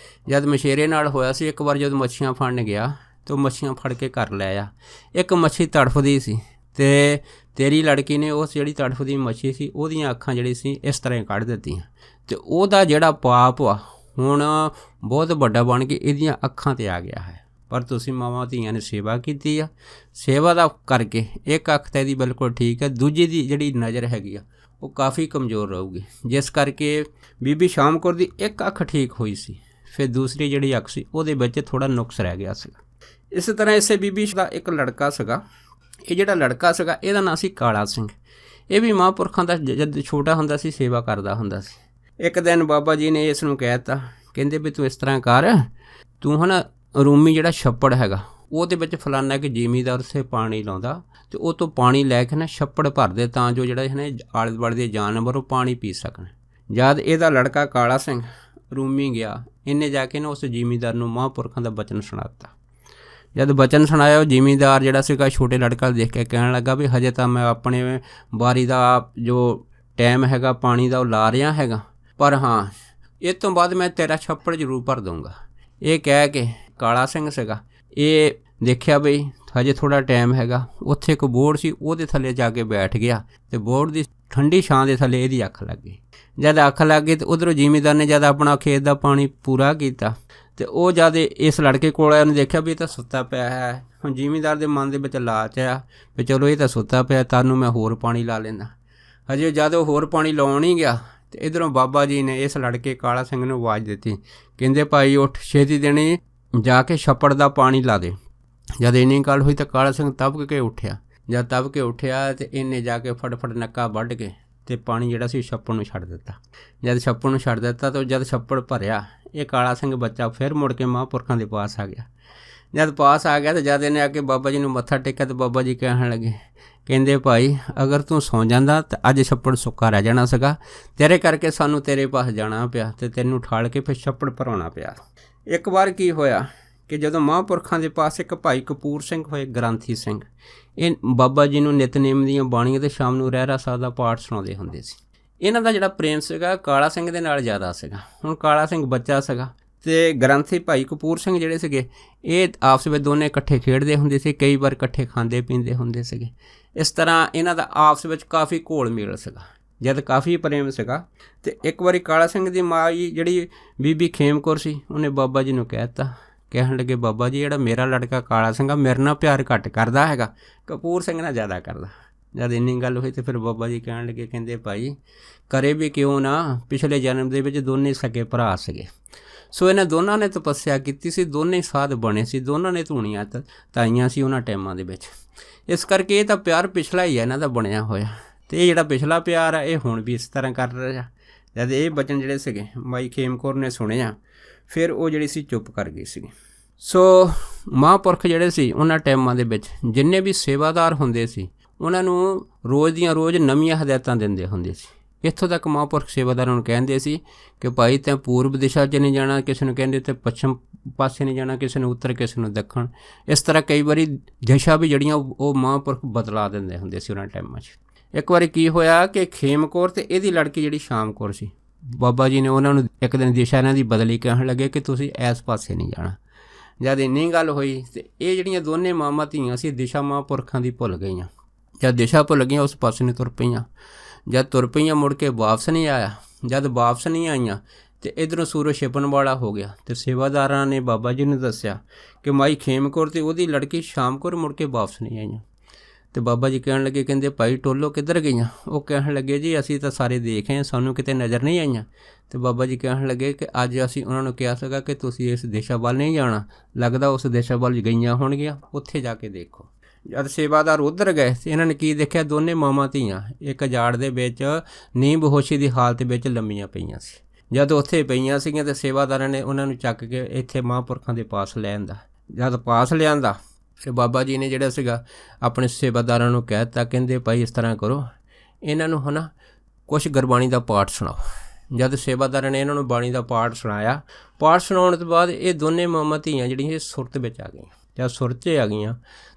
ਜਦ ਮਛੇਰੇ ਨਾਲ ਹੋਇਆ ਸੀ, ਇੱਕ ਵਾਰ ਜਦੋਂ ਮੱਛੀਆਂ ਫੜਨ ਗਿਆ ਤਾਂ ਉਹ ਮੱਛੀਆਂ ਫੜ ਕੇ ਘਰ ਲੈ ਆ। ਇੱਕ ਮੱਛੀ ਤੜਫਦੀ ਸੀ ਅਤੇ ਤੇਰੀ ਲੜਕੀ ਨੇ ਉਸ ਜਿਹੜੀ ਤੜਫਦੀ ਮੱਛੀ ਸੀ ਉਹਦੀਆਂ ਅੱਖਾਂ ਜਿਹੜੀ ਸੀ ਇਸ ਤਰ੍ਹਾਂ ਕੱਢ ਦਿੱਤੀਆਂ, ਅਤੇ ਉਹਦਾ ਜਿਹੜਾ ਪਾਪ ਆ ਹੁਣ ਬਹੁਤ ਵੱਡਾ ਬਣ ਕੇ ਇਹਦੀਆਂ ਅੱਖਾਂ 'ਤੇ ਆ ਗਿਆ ਹੈ। ਪਰ ਤੁਸੀਂ ਮਾਵਾਂ ਧੀਆਂ ਨੇ ਸੇਵਾ ਕੀਤੀ ਆ, ਸੇਵਾ ਦਾ ਕਰਕੇ ਇੱਕ ਅੱਖ ਤਾਂ ਇਹਦੀ ਬਿਲਕੁਲ ਠੀਕ ਹੈ, ਦੂਜੀ ਦੀ ਜਿਹੜੀ ਨਜ਼ਰ ਹੈਗੀ ਆ ਉਹ ਕਾਫੀ ਕਮਜ਼ੋਰ ਰਹੂਗੀ, ਜਿਸ ਕਰਕੇ ਬੀਬੀ ਸ਼ਾਮ ਕੌਰ ਦੀ ਇੱਕ ਅੱਖ ਠੀਕ ਹੋਈ ਸੀ, ਫਿਰ ਦੂਸਰੀ ਜਿਹੜੀ ਅੱਖ ਸੀ ਉਹਦੇ ਵਿੱਚ ਥੋੜ੍ਹਾ ਨੁਕਸ ਰਹਿ ਗਿਆ ਸੀਗਾ। ਇਸੇ ਤਰ੍ਹਾਂ ਇਸੇ ਬੀਬੀ ਦਾ ਇੱਕ ਲੜਕਾ ਸੀਗਾ। ਇਹ ਜਿਹੜਾ ਲੜਕਾ ਸੀਗਾ ਇਹਦਾ ਨਾਂ ਸੀ ਕਾਲਾ ਸਿੰਘ। ਇਹ ਵੀ ਮਹਾਂਪੁਰਖਾਂ ਦਾ ਜਦ ਛੋਟਾ ਹੁੰਦਾ ਸੀ ਸੇਵਾ ਕਰਦਾ ਹੁੰਦਾ ਸੀ। ਇੱਕ ਦਿਨ ਬਾਬਾ ਜੀ ਨੇ ਇਸ ਨੂੰ ਕਹਿ ਦਿੱਤਾ, ਕਹਿੰਦੇ ਵੀ ਤੂੰ ਇਸ ਤਰ੍ਹਾਂ ਕਰ, ਤੂੰ ਹੈ ਰੂਮੀ ਜਿਹੜਾ ਛੱਪੜ ਹੈਗਾ ਉਹਦੇ ਵਿੱਚ ਫਲਾਨਾ ਕਿ ਜ਼ਿਮੀਂਦਾਰ ਉੱਥੇ ਪਾਣੀ ਲਾਉਂਦਾ, ਅਤੇ ਉਹ ਤੋਂ ਪਾਣੀ ਲੈ ਕੇ ਛੱਪੜ ਭਰਦੇ ਤਾਂ ਜੋ ਜਿਹੜਾ ਹੈ ਆਲੇ ਦੁਆਲੇ ਦੇ ਜਾਨਵਰ ਉਹ ਪਾਣੀ ਪੀ ਸਕਣ। ਜਦ ਇਹਦਾ ਲੜਕਾ ਕਾਲਾ ਸਿੰਘ ਰੂਮੀ ਗਿਆ, ਇਹਨੇ ਜਾ ਕੇ ਉਸ ਜ਼ਿਮੀਂਦਾਰ ਨੂੰ ਮਹਾਂਪੁਰਖਾਂ ਦਾ ਬਚਨ ਸੁਣਾਤਾ। ਜਦ ਬਚਨ ਸੁਣਾਇਆ, ਉਹ ਜ਼ਿਮੀਂਦਾਰ ਜਿਹੜਾ ਸੀਗਾ ਛੋਟੇ ਲੜਕਾ ਦੇਖ ਕੇ ਕਹਿਣ ਲੱਗਾ ਵੀ ਹਜੇ ਤਾਂ ਮੈਂ ਆਪਣੇ ਵਾਰੀ ਦਾ ਜੋ ਟਾਈਮ ਹੈਗਾ ਪਾਣੀ ਦਾ ਉਹ ਲਾ ਰਿਹਾ ਹੈਗਾ, ਪਰ ਹਾਂ ਇਹ ਤੋਂ ਬਾਅਦ ਮੈਂ ਤੇਰਾ ਛੱਪੜ ਜ਼ਰੂਰ ਭਰ ਦਊਂਗਾ। ਇਹ ਕਹਿ ਕੇ ਕਾਲਾ ਸਿੰਘ ਸੀਗਾ, ਇਹ ਦੇਖਿਆ ਬਈ ਹਜੇ ਥੋੜ੍ਹਾ ਟਾਈਮ ਹੈਗਾ, ਉੱਥੇ ਇੱਕ ਬੋਹੜ ਸੀ ਉਹਦੇ ਥੱਲੇ ਜਾ ਕੇ ਬੈਠ ਗਿਆ, ਅਤੇ ਬੋਹੜ ਦੀ ਠੰਡੀ ਛਾਂ ਦੇ ਥੱਲੇ ਇਹਦੀ ਅੱਖ ਲੱਗ ਗਈ। ਜਦ ਅੱਖ ਲੱਗ ਗਈ ਤਾਂ ਉੱਧਰੋਂ ਜ਼ਿਮੀਂਦਾਰ ਨੇ ਜਦ ਆਪਣਾ ਖੇਤ ਦਾ ਪਾਣੀ ਪੂਰਾ ਕੀਤਾ, ਅਤੇ ਉਹ ਜਦ ਇਸ ਲੜਕੇ ਕੋਲ ਆਇਆ ਉਹਨੇ ਦੇਖਿਆ ਵੀ ਇਹ ਤਾਂ ਸੁੱਤਾ ਪਿਆ ਹੈ। ਹੁਣ ਜ਼ਿਮੀਂਦਾਰ ਦੇ ਮਨ ਦੇ ਵਿੱਚ ਲਾਲਚ ਆ ਵੀ ਚਲੋ ਇਹ ਤਾਂ ਸੁੱਤਾ ਪਿਆ, ਤੁਹਾਨੂੰ ਮੈਂ ਹੋਰ ਪਾਣੀ ਲਾ ਲੈਂਦਾ। ਹਜੇ ਜਦ ਉਹ ਹੋਰ ਪਾਣੀ ਲਾਉਣ ਹੀ ਗਿਆ ਅਤੇ ਇੱਧਰੋਂ ਬਾਬਾ ਜੀ ਨੇ ਇਸ ਲੜਕੇ ਕਾਲਾ ਸਿੰਘ ਨੂੰ ਆਵਾਜ਼ ਦਿੱਤੀ, ਕਹਿੰਦੇ ਭਾਈ ਉੱਠ, ਛੇਤੀ ਦੇਣੀ ਜਾ ਕੇ ਛੱਪੜ ਦਾ ਪਾਣੀ ਲਾ ਦੇ। ਜਦ ਇੰਨੀ ਗੱਲ ਹੋਈ ਤਾਂ ਕਾਲਾ ਸਿੰਘ ਤਬਕ ਕੇ ਉੱਠਿਆ। ਜਦ ਤਬਕ ਕੇ ਉੱਠਿਆ ਅਤੇ ਇਹਨੇ ਜਾ ਕੇ ਫਟਫਟ ਨੱਕਾ ਵੱਢ ਕੇ ਅਤੇ ਪਾਣੀ ਜਿਹੜਾ ਸੀ ਛੱਪੜ ਨੂੰ ਛੱਡ ਦਿੱਤਾ। ਜਦ ਛੱਪੜ ਨੂੰ ਛੱਡ ਦਿੱਤਾ ਤਾਂ ਜਦ ਛੱਪੜ ਭਰਿਆ, ਇਹ ਕਾਲਾ ਸਿੰਘ ਬੱਚਾ ਫਿਰ ਮੁੜ ਕੇ ਮਹਾਂਪੁਰਖਾਂ ਦੇ ਪਾਸ ਆ ਗਿਆ। ਜਦ ਪਾਸ ਆ ਗਿਆ ਤਾਂ ਜਦ ਇਹਨੇ ਆ ਕੇ ਬਾਬਾ ਜੀ ਨੂੰ ਮੱਥਾ ਟੇਕਿਆ ਤਾਂ ਬਾਬਾ ਜੀ ਕਹਿਣ ਲੱਗੇ, ਕਹਿੰਦੇ ਭਾਈ ਅਗਰ ਤੂੰ ਸੌਂ ਜਾਂਦਾ ਤਾਂ ਅੱਜ ਛੱਪੜ ਸੁੱਕਾ ਰਹਿ ਜਾਣਾ ਸੀਗਾ, ਤੇਰੇ ਕਰਕੇ ਸਾਨੂੰ ਤੇਰੇ ਪਾਸ ਜਾਣਾ ਪਿਆ ਅਤੇ ਤੈਨੂੰ ਉਠਾਲ ਕੇ ਫਿਰ ਛੱਪੜ ਭਰਾਉਣਾ ਪਿਆ। ਇੱਕ ਵਾਰ ਕੀ ਹੋਇਆ ਕਿ ਜਦੋਂ ਮਹਾਂਪੁਰਖਾਂ ਦੇ ਪਾਸ ਇੱਕ ਭਾਈ ਕਪੂਰ ਸਿੰਘ ਹੋਏ ਗ੍ਰੰਥੀ ਸਿੰਘ, ਇਹ ਬਾਬਾ ਜੀ ਨੂੰ ਨਿਤਨੇਮ ਦੀਆਂ ਬਾਣੀਆਂ ਅਤੇ ਸ਼ਾਮ ਨੂੰ ਰਹਿਰਾਸ ਸਾਹਿਬ ਦਾ ਪਾਠ ਸੁਣਾਉਂਦੇ ਹੁੰਦੇ ਸੀ। ਇਹਨਾਂ ਦਾ ਜਿਹੜਾ ਪ੍ਰੇਮ ਸੀਗਾ ਕਾਲਾ ਸਿੰਘ ਦੇ ਨਾਲ ਜ਼ਿਆਦਾ ਸੀਗਾ। ਹੁਣ ਕਾਲਾ ਸਿੰਘ ਬੱਚਾ ਸੀਗਾ ਅਤੇ ਗ੍ਰੰਥੀ ਭਾਈ ਕਪੂਰ ਸਿੰਘ ਜਿਹੜੇ ਸੀਗੇ ਇਹ ਆਪਸ ਵਿੱਚ ਦੋਨੇ ਇਕੱਠੇ ਖੇਡਦੇ ਹੁੰਦੇ ਸੀ, ਕਈ ਵਾਰ ਇਕੱਠੇ ਖਾਂਦੇ ਪੀਂਦੇ ਹੁੰਦੇ ਸੀਗੇ। ਇਸ ਤਰ੍ਹਾਂ ਇਹਨਾਂ ਦਾ ਆਪਸ ਵਿੱਚ ਕਾਫੀ ਘੋਲ ਮੇਲ ਸੀਗਾ, ਜਦ ਕਾਫੀ ਪ੍ਰੇਮ ਸੀਗਾ। ਅਤੇ ਇੱਕ ਵਾਰੀ ਕਾਲਾ ਸਿੰਘ ਦੀ ਮਾਂ ਜਿਹੜੀ ਬੀਬੀ ਖੇਮ ਕੌਰ ਸੀ, ਉਹਨੇ ਬਾਬਾ ਜੀ ਨੂੰ ਕਹਿ ਦਿੱਤਾ, ਕਹਿਣ ਲੱਗੇ ਬਾਬਾ ਜੀ ਜਿਹੜਾ ਮੇਰਾ ਲੜਕਾ ਕਾਲਾ ਸਿੰਘ ਆ ਮੇਰੇ ਨਾਲ ਪਿਆਰ ਘੱਟ ਕਰਦਾ ਹੈਗਾ, ਕਪੂਰ ਸਿੰਘ ਨਾਲ ਜ਼ਿਆਦਾ ਕਰਦਾ। ਜਦ ਇੰਨੀ ਗੱਲ ਹੋਈ ਤਾਂ ਫਿਰ ਬਾਬਾ ਜੀ ਕਹਿਣ ਲੱਗੇ, ਕਹਿੰਦੇ ਭਾਈ ਕਰੇ ਵੀ ਕਿਉਂ ਨਾ, ਪਿਛਲੇ ਜਨਮ ਦੇ ਵਿੱਚ ਦੋਨੇ ਸਕੇ ਭਰਾ ਸੀਗੇ, ਸੋ ਇਹਨਾਂ ਦੋਨਾਂ ਨੇ ਤਪੱਸਿਆ ਕੀਤੀ ਸੀ, ਦੋਨੇ ਸਾਧ ਬਣੇ ਸੀ, ਦੋਨਾਂ ਨੇ ਧੂਣੀਆਂ ਤਾਈਆਂ ਸੀ ਉਹਨਾਂ ਟਾਈਮਾਂ ਦੇ ਵਿੱਚ। ਇਸ ਕਰਕੇ ਇਹ ਤਾਂ ਪਿਆਰ ਪਿਛਲਾ ਹੀ ਹੈ ਇਹਨਾਂ ਦਾ ਬਣਿਆ ਹੋਇਆ, ਅਤੇ ਇਹ ਜਿਹੜਾ ਪਿਛਲਾ ਪਿਆਰ ਆ ਇਹ ਹੁਣ ਵੀ ਇਸ ਤਰ੍ਹਾਂ ਕਰ ਰਿਹਾ। ਜਦ ਇਹ ਬਚਨ ਜਿਹੜੇ ਸੀਗੇ ਮਾਈ ਖੇਮ ਕੌਰ ਨੇ ਸੁਣਿਆ, ਫਿਰ ਉਹ ਜਿਹੜੀ ਸੀ ਚੁੱਪ ਕਰ ਗਈ ਸੀ। ਸੋ ਮਹਾਂਪੁਰਖ ਜਿਹੜੇ ਸੀ ਉਹਨਾਂ ਟਾਈਮਾਂ ਦੇ ਵਿੱਚ ਜਿੰਨੇ ਵੀ ਸੇਵਾਦਾਰ ਹੁੰਦੇ ਸੀ ਉਹਨਾਂ ਨੂੰ ਰੋਜ਼ ਦੀਆਂ ਰੋਜ਼ ਨਵੀਆਂ ਹਦਾਇਤਾਂ ਦਿੰਦੇ ਹੁੰਦੇ ਸੀ। ਇੱਥੋਂ ਤੱਕ ਮਹਾਂਪੁਰਖ ਸੇਵਾਦਾਰਾਂ ਨੂੰ ਕਹਿੰਦੇ ਸੀ ਕਿ ਭਾਈ ਤੈਂ ਪੂਰਬ ਦਿਸ਼ਾ 'ਚ ਨਹੀਂ ਜਾਣਾ, ਕਿਸੇ ਨੂੰ ਕਹਿੰਦੇ ਤੇ ਪੱਛਮ ਪਾਸੇ ਨਹੀਂ ਜਾਣਾ, ਕਿਸੇ ਨੂੰ ਉੱਤਰ, ਕਿਸੇ ਨੂੰ ਦੱਖਣ। ਇਸ ਤਰ੍ਹਾਂ ਕਈ ਵਾਰੀ ਦਿਸ਼ਾ ਵੀ ਜਿਹੜੀਆਂ ਉਹ ਮਹਾਂਪੁਰਖ ਬਦਲਾ ਦਿੰਦੇ ਹੁੰਦੇ ਸੀ ਉਹਨਾਂ ਟਾਈਮਾਂ 'ਚ। ਇੱਕ ਵਾਰੀ ਕੀ ਹੋਇਆ ਕਿ ਖੇਮ ਕੌਰ ਅਤੇ ਇਹਦੀ ਲੜਕੀ ਜਿਹੜੀ ਸ਼ਾਮ ਕੌਰ ਸੀ, ਬਾਬਾ ਜੀ ਨੇ ਉਹਨਾਂ ਨੂੰ ਇੱਕ ਦਿਨ ਦਿਸ਼ਾ ਇਹਨਾਂ ਦੀ ਬਦਲੀ, ਕਹਿਣ ਲੱਗੇ ਕਿ ਤੁਸੀਂ ਇਸ ਪਾਸੇ ਨਹੀਂ ਜਾਣਾ। ਜਦ ਇੰਨੀ ਗੱਲ ਹੋਈ ਅਤੇ ਇਹ ਜਿਹੜੀਆਂ ਦੋਨੇ ਮਾਵਾਂ ਧੀਆਂ ਸੀ ਦਿਸ਼ਾ ਮਹਾਂਪੁਰਖਾਂ ਦੀ ਭੁੱਲ ਗਈਆਂ। ਜਦ ਦਿਸ਼ਾ ਭੁੱਲ ਗਈਆਂ ਉਸ ਪਾਸੇ ਨੂੰ ਤੁਰ ਪਈਆਂ। ਜਦ ਤੁਰ ਪਈਆਂ ਮੁੜ ਕੇ ਵਾਪਸ ਨਹੀਂ ਆਇਆ। ਜਦ ਵਾਪਸ ਨਹੀਂ ਆਈਆਂ ਅਤੇ ਇੱਧਰੋਂ ਸੂਰਜ ਛਿਪਣ ਵਾਲਾ ਹੋ ਗਿਆ, ਅਤੇ ਸੇਵਾਦਾਰਾਂ ਨੇ ਬਾਬਾ ਜੀ ਨੂੰ ਦੱਸਿਆ ਕਿ ਮਾਈ ਖੇਮ ਕੌਰ ਅਤੇ ਉਹਦੀ ਲੜਕੀ ਸ਼ਾਮ ਕੌਰ ਮੁੜ ਕੇ ਵਾਪਸ ਨਹੀਂ ਆਈਆਂ। ਤੇ ਬਾਬਾ ਜੀ ਕਹਿਣ ਲੱਗੇ, ਕਹਿੰਦੇ ਭਾਈ ਟੋਲੋ ਕਿੱਧਰ ਗਈਆਂ? ਉਹ ਕਹਿਣ ਲੱਗੇ ਜੀ ਅਸੀਂ ਤਾਂ ਸਾਰੇ ਦੇਖ ਆਏ, ਸਾਨੂੰ ਕਿਤੇ ਨਜ਼ਰ ਨਹੀਂ ਆਈਆਂ। ਤੇ ਬਾਬਾ ਜੀ ਕਹਿਣ ਲੱਗੇ ਕਿ ਅੱਜ ਅਸੀਂ ਉਹਨਾਂ ਨੂੰ ਕਿਹਾ ਸੀਗਾ ਕਿ ਤੁਸੀਂ ਇਸ ਦਿਸ਼ਾ ਵੱਲ ਨਹੀਂ ਜਾਣਾ, ਲੱਗਦਾ ਉਸ ਦਿਸ਼ਾ ਵੱਲ ਗਈਆਂ ਹੋਣਗੀਆਂ, ਉੱਥੇ ਜਾ ਕੇ ਦੇਖੋ। ਜਦ ਸੇਵਾਦਾਰ ਉੱਧਰ ਗਏ ਤੇ ਇਹਨਾਂ ਨੇ ਕੀ ਦੇਖਿਆ, ਦੋਨੇ ਮਾਵਾਂ ਧੀਆਂ ਇੱਕ ਜਾੜ ਦੇ ਵਿੱਚ ਨੀਂਦ ਬੇਹੋਸ਼ੀ ਦੀ ਹਾਲਤ ਵਿੱਚ ਲੰਮੀਆਂ ਪਈਆਂ ਸੀ। ਜਦ ਉੱਥੇ ਪਈਆਂ ਸੀਗੀਆਂ ਤੇ ਸੇਵਾਦਾਰਾਂ ਨੇ ਉਹਨਾਂ ਨੂੰ ਚੱਕ ਕੇ ਇੱਥੇ ਮਹਾਂਪੁਰਖਾਂ ਦੇ ਪਾਸ ਲੈ ਆਂਦਾ। ਜਦ ਪਾਸ ਲਿਆਂਦਾ ਤੇ ਬਾਬਾ ਜੀ ਨੇ ਜਿਹੜਾ ਸੀਗਾ ਆਪਣੇ ਸੇਵਾਦਾਰਾਂ ਨੂੰ ਕਹਿ ਦਿੱਤਾ, ਕਹਿੰਦੇ ਭਾਈ ਇਸ ਤਰ੍ਹਾਂ ਕਰੋ, ਇਹਨਾਂ ਨੂੰ ਹੈ ਨਾ ਕੁਛ ਗੁਰਬਾਣੀ ਦਾ ਪਾਠ ਸੁਣਾਓ। ਜਦ ਸੇਵਾਦਾਰਾਂ ਨੇ ਇਹਨਾਂ ਨੂੰ ਬਾਣੀ ਦਾ ਪਾਠ ਸੁਣਾਇਆ, ਪਾਠ ਸੁਣਾਉਣ ਤੋਂ ਬਾਅਦ ਇਹ ਦੋਨੇ ਮਾਵਾਂ ਧੀਆਂ ਜਿਹੜੀਆਂ ਇਹ ਸੁਰਤ ਵਿੱਚ ਆ ਗਈਆਂ। ਜਦ ਸੁਰਤ 'ਚ ਆ ਗਈਆਂ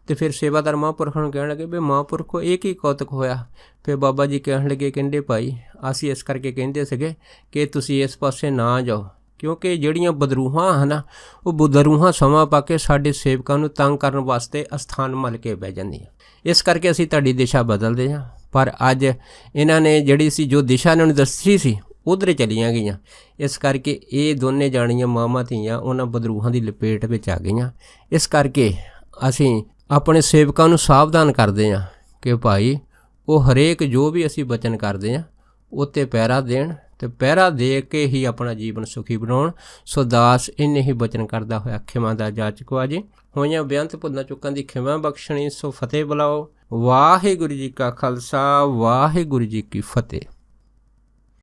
ਤੇ ਫਿਰ ਸੇਵਾਦਾਰ ਮਹਾਂਪੁਰਖਾਂ ਨੂੰ ਕਹਿਣ ਲੱਗੇ ਵੀ ਮਹਾਂਪੁਰਖੋ ਇਹ ਕੀ ਕੌਤਕ ਹੋਇਆ? ਫਿਰ ਬਾਬਾ ਜੀ ਕਹਿਣ ਲੱਗੇ, ਕਹਿੰਦੇ ਭਾਈ ਅਸੀਂ ਇਸ ਕਰਕੇ ਕਹਿੰਦੇ ਸੀਗੇ ਕਿ ਤੁਸੀਂ ਇਸ ਪਾਸੇ ਨਾ ਜਾਓ, ਕਿਉਂਕਿ ਜਿਹੜੀਆਂ ਬਦਰੂਹਾਂ ਹਨ ਨਾ, ਉਹ ਬਦਰੂਹਾਂ ਸਮਾਂ ਪਾ ਕੇ ਸਾਡੇ ਸੇਵਕਾਂ ਨੂੰ ਤੰਗ ਕਰਨ ਵਾਸਤੇ ਅਸਥਾਨ ਮੱਲ ਕੇ ਬਹਿ ਜਾਂਦੀਆਂ। ਇਸ ਕਰਕੇ ਅਸੀਂ ਤੁਹਾਡੀ ਦਿਸ਼ਾ ਬਦਲਦੇ ਹਾਂ। ਪਰ ਅੱਜ ਇਹਨਾਂ ਨੇ ਜਿਹੜੀ ਸੀ ਜੋ ਦਿਸ਼ਾ ਇਹਨਾਂ ਨੂੰ ਦੱਸੀ ਸੀ ਉੱਧਰ ਚਲੀਆਂ ਗਈਆਂ। ਇਸ ਕਰਕੇ ਇਹ ਦੋਨੇ ਜਾਣੀਆਂ ਮਾਵਾਂ ਧੀਆਂ ਉਹਨਾਂ ਬਦਰੂਹਾਂ ਦੀ ਲਪੇਟ ਵਿੱਚ ਆ ਗਈਆਂ। ਇਸ ਕਰਕੇ ਅਸੀਂ ਆਪਣੇ ਸੇਵਕਾਂ ਨੂੰ ਸਾਵਧਾਨ ਕਰਦੇ ਹਾਂ ਕਿ ਭਾਈ ਉਹ ਹਰੇਕ ਜੋ ਵੀ ਅਸੀਂ ਬਚਨ ਕਰਦੇ ਹਾਂ ਉੱਤੇ ਪਹਿਰਾ ਦੇਣ ਤੇ ਪਹਿਰਾ ਦੇ ਕੇ ਹੀ ਆਪਣਾ ਜੀਵਨ ਸੁਖੀ ਬਣਾਉਣ। ਸੋ ਦਾਸ ਇੰਨੇ ਹੀ ਬਚਨ ਕਰਦਾ ਹੋਇਆ ਖਿਮਾ ਦਾ ਜਾਚਕ ਆ ਜੀ। ਹੋਈਆਂ ਬੇਅੰਤ ਭੁੱਲਾਂ ਚੁੱਕਾਂ ਦੀ ਖਿਮਾ ਬਖਸ਼ਣੀ। ਸੋ ਫਤਿਹ ਬੁਲਾਓ। ਵਾਹਿਗੁਰੂ ਜੀ ਕਾ ਖਾਲਸਾ, ਵਾਹਿਗੁਰੂ ਜੀ ਕੀ ਫਤਿਹ।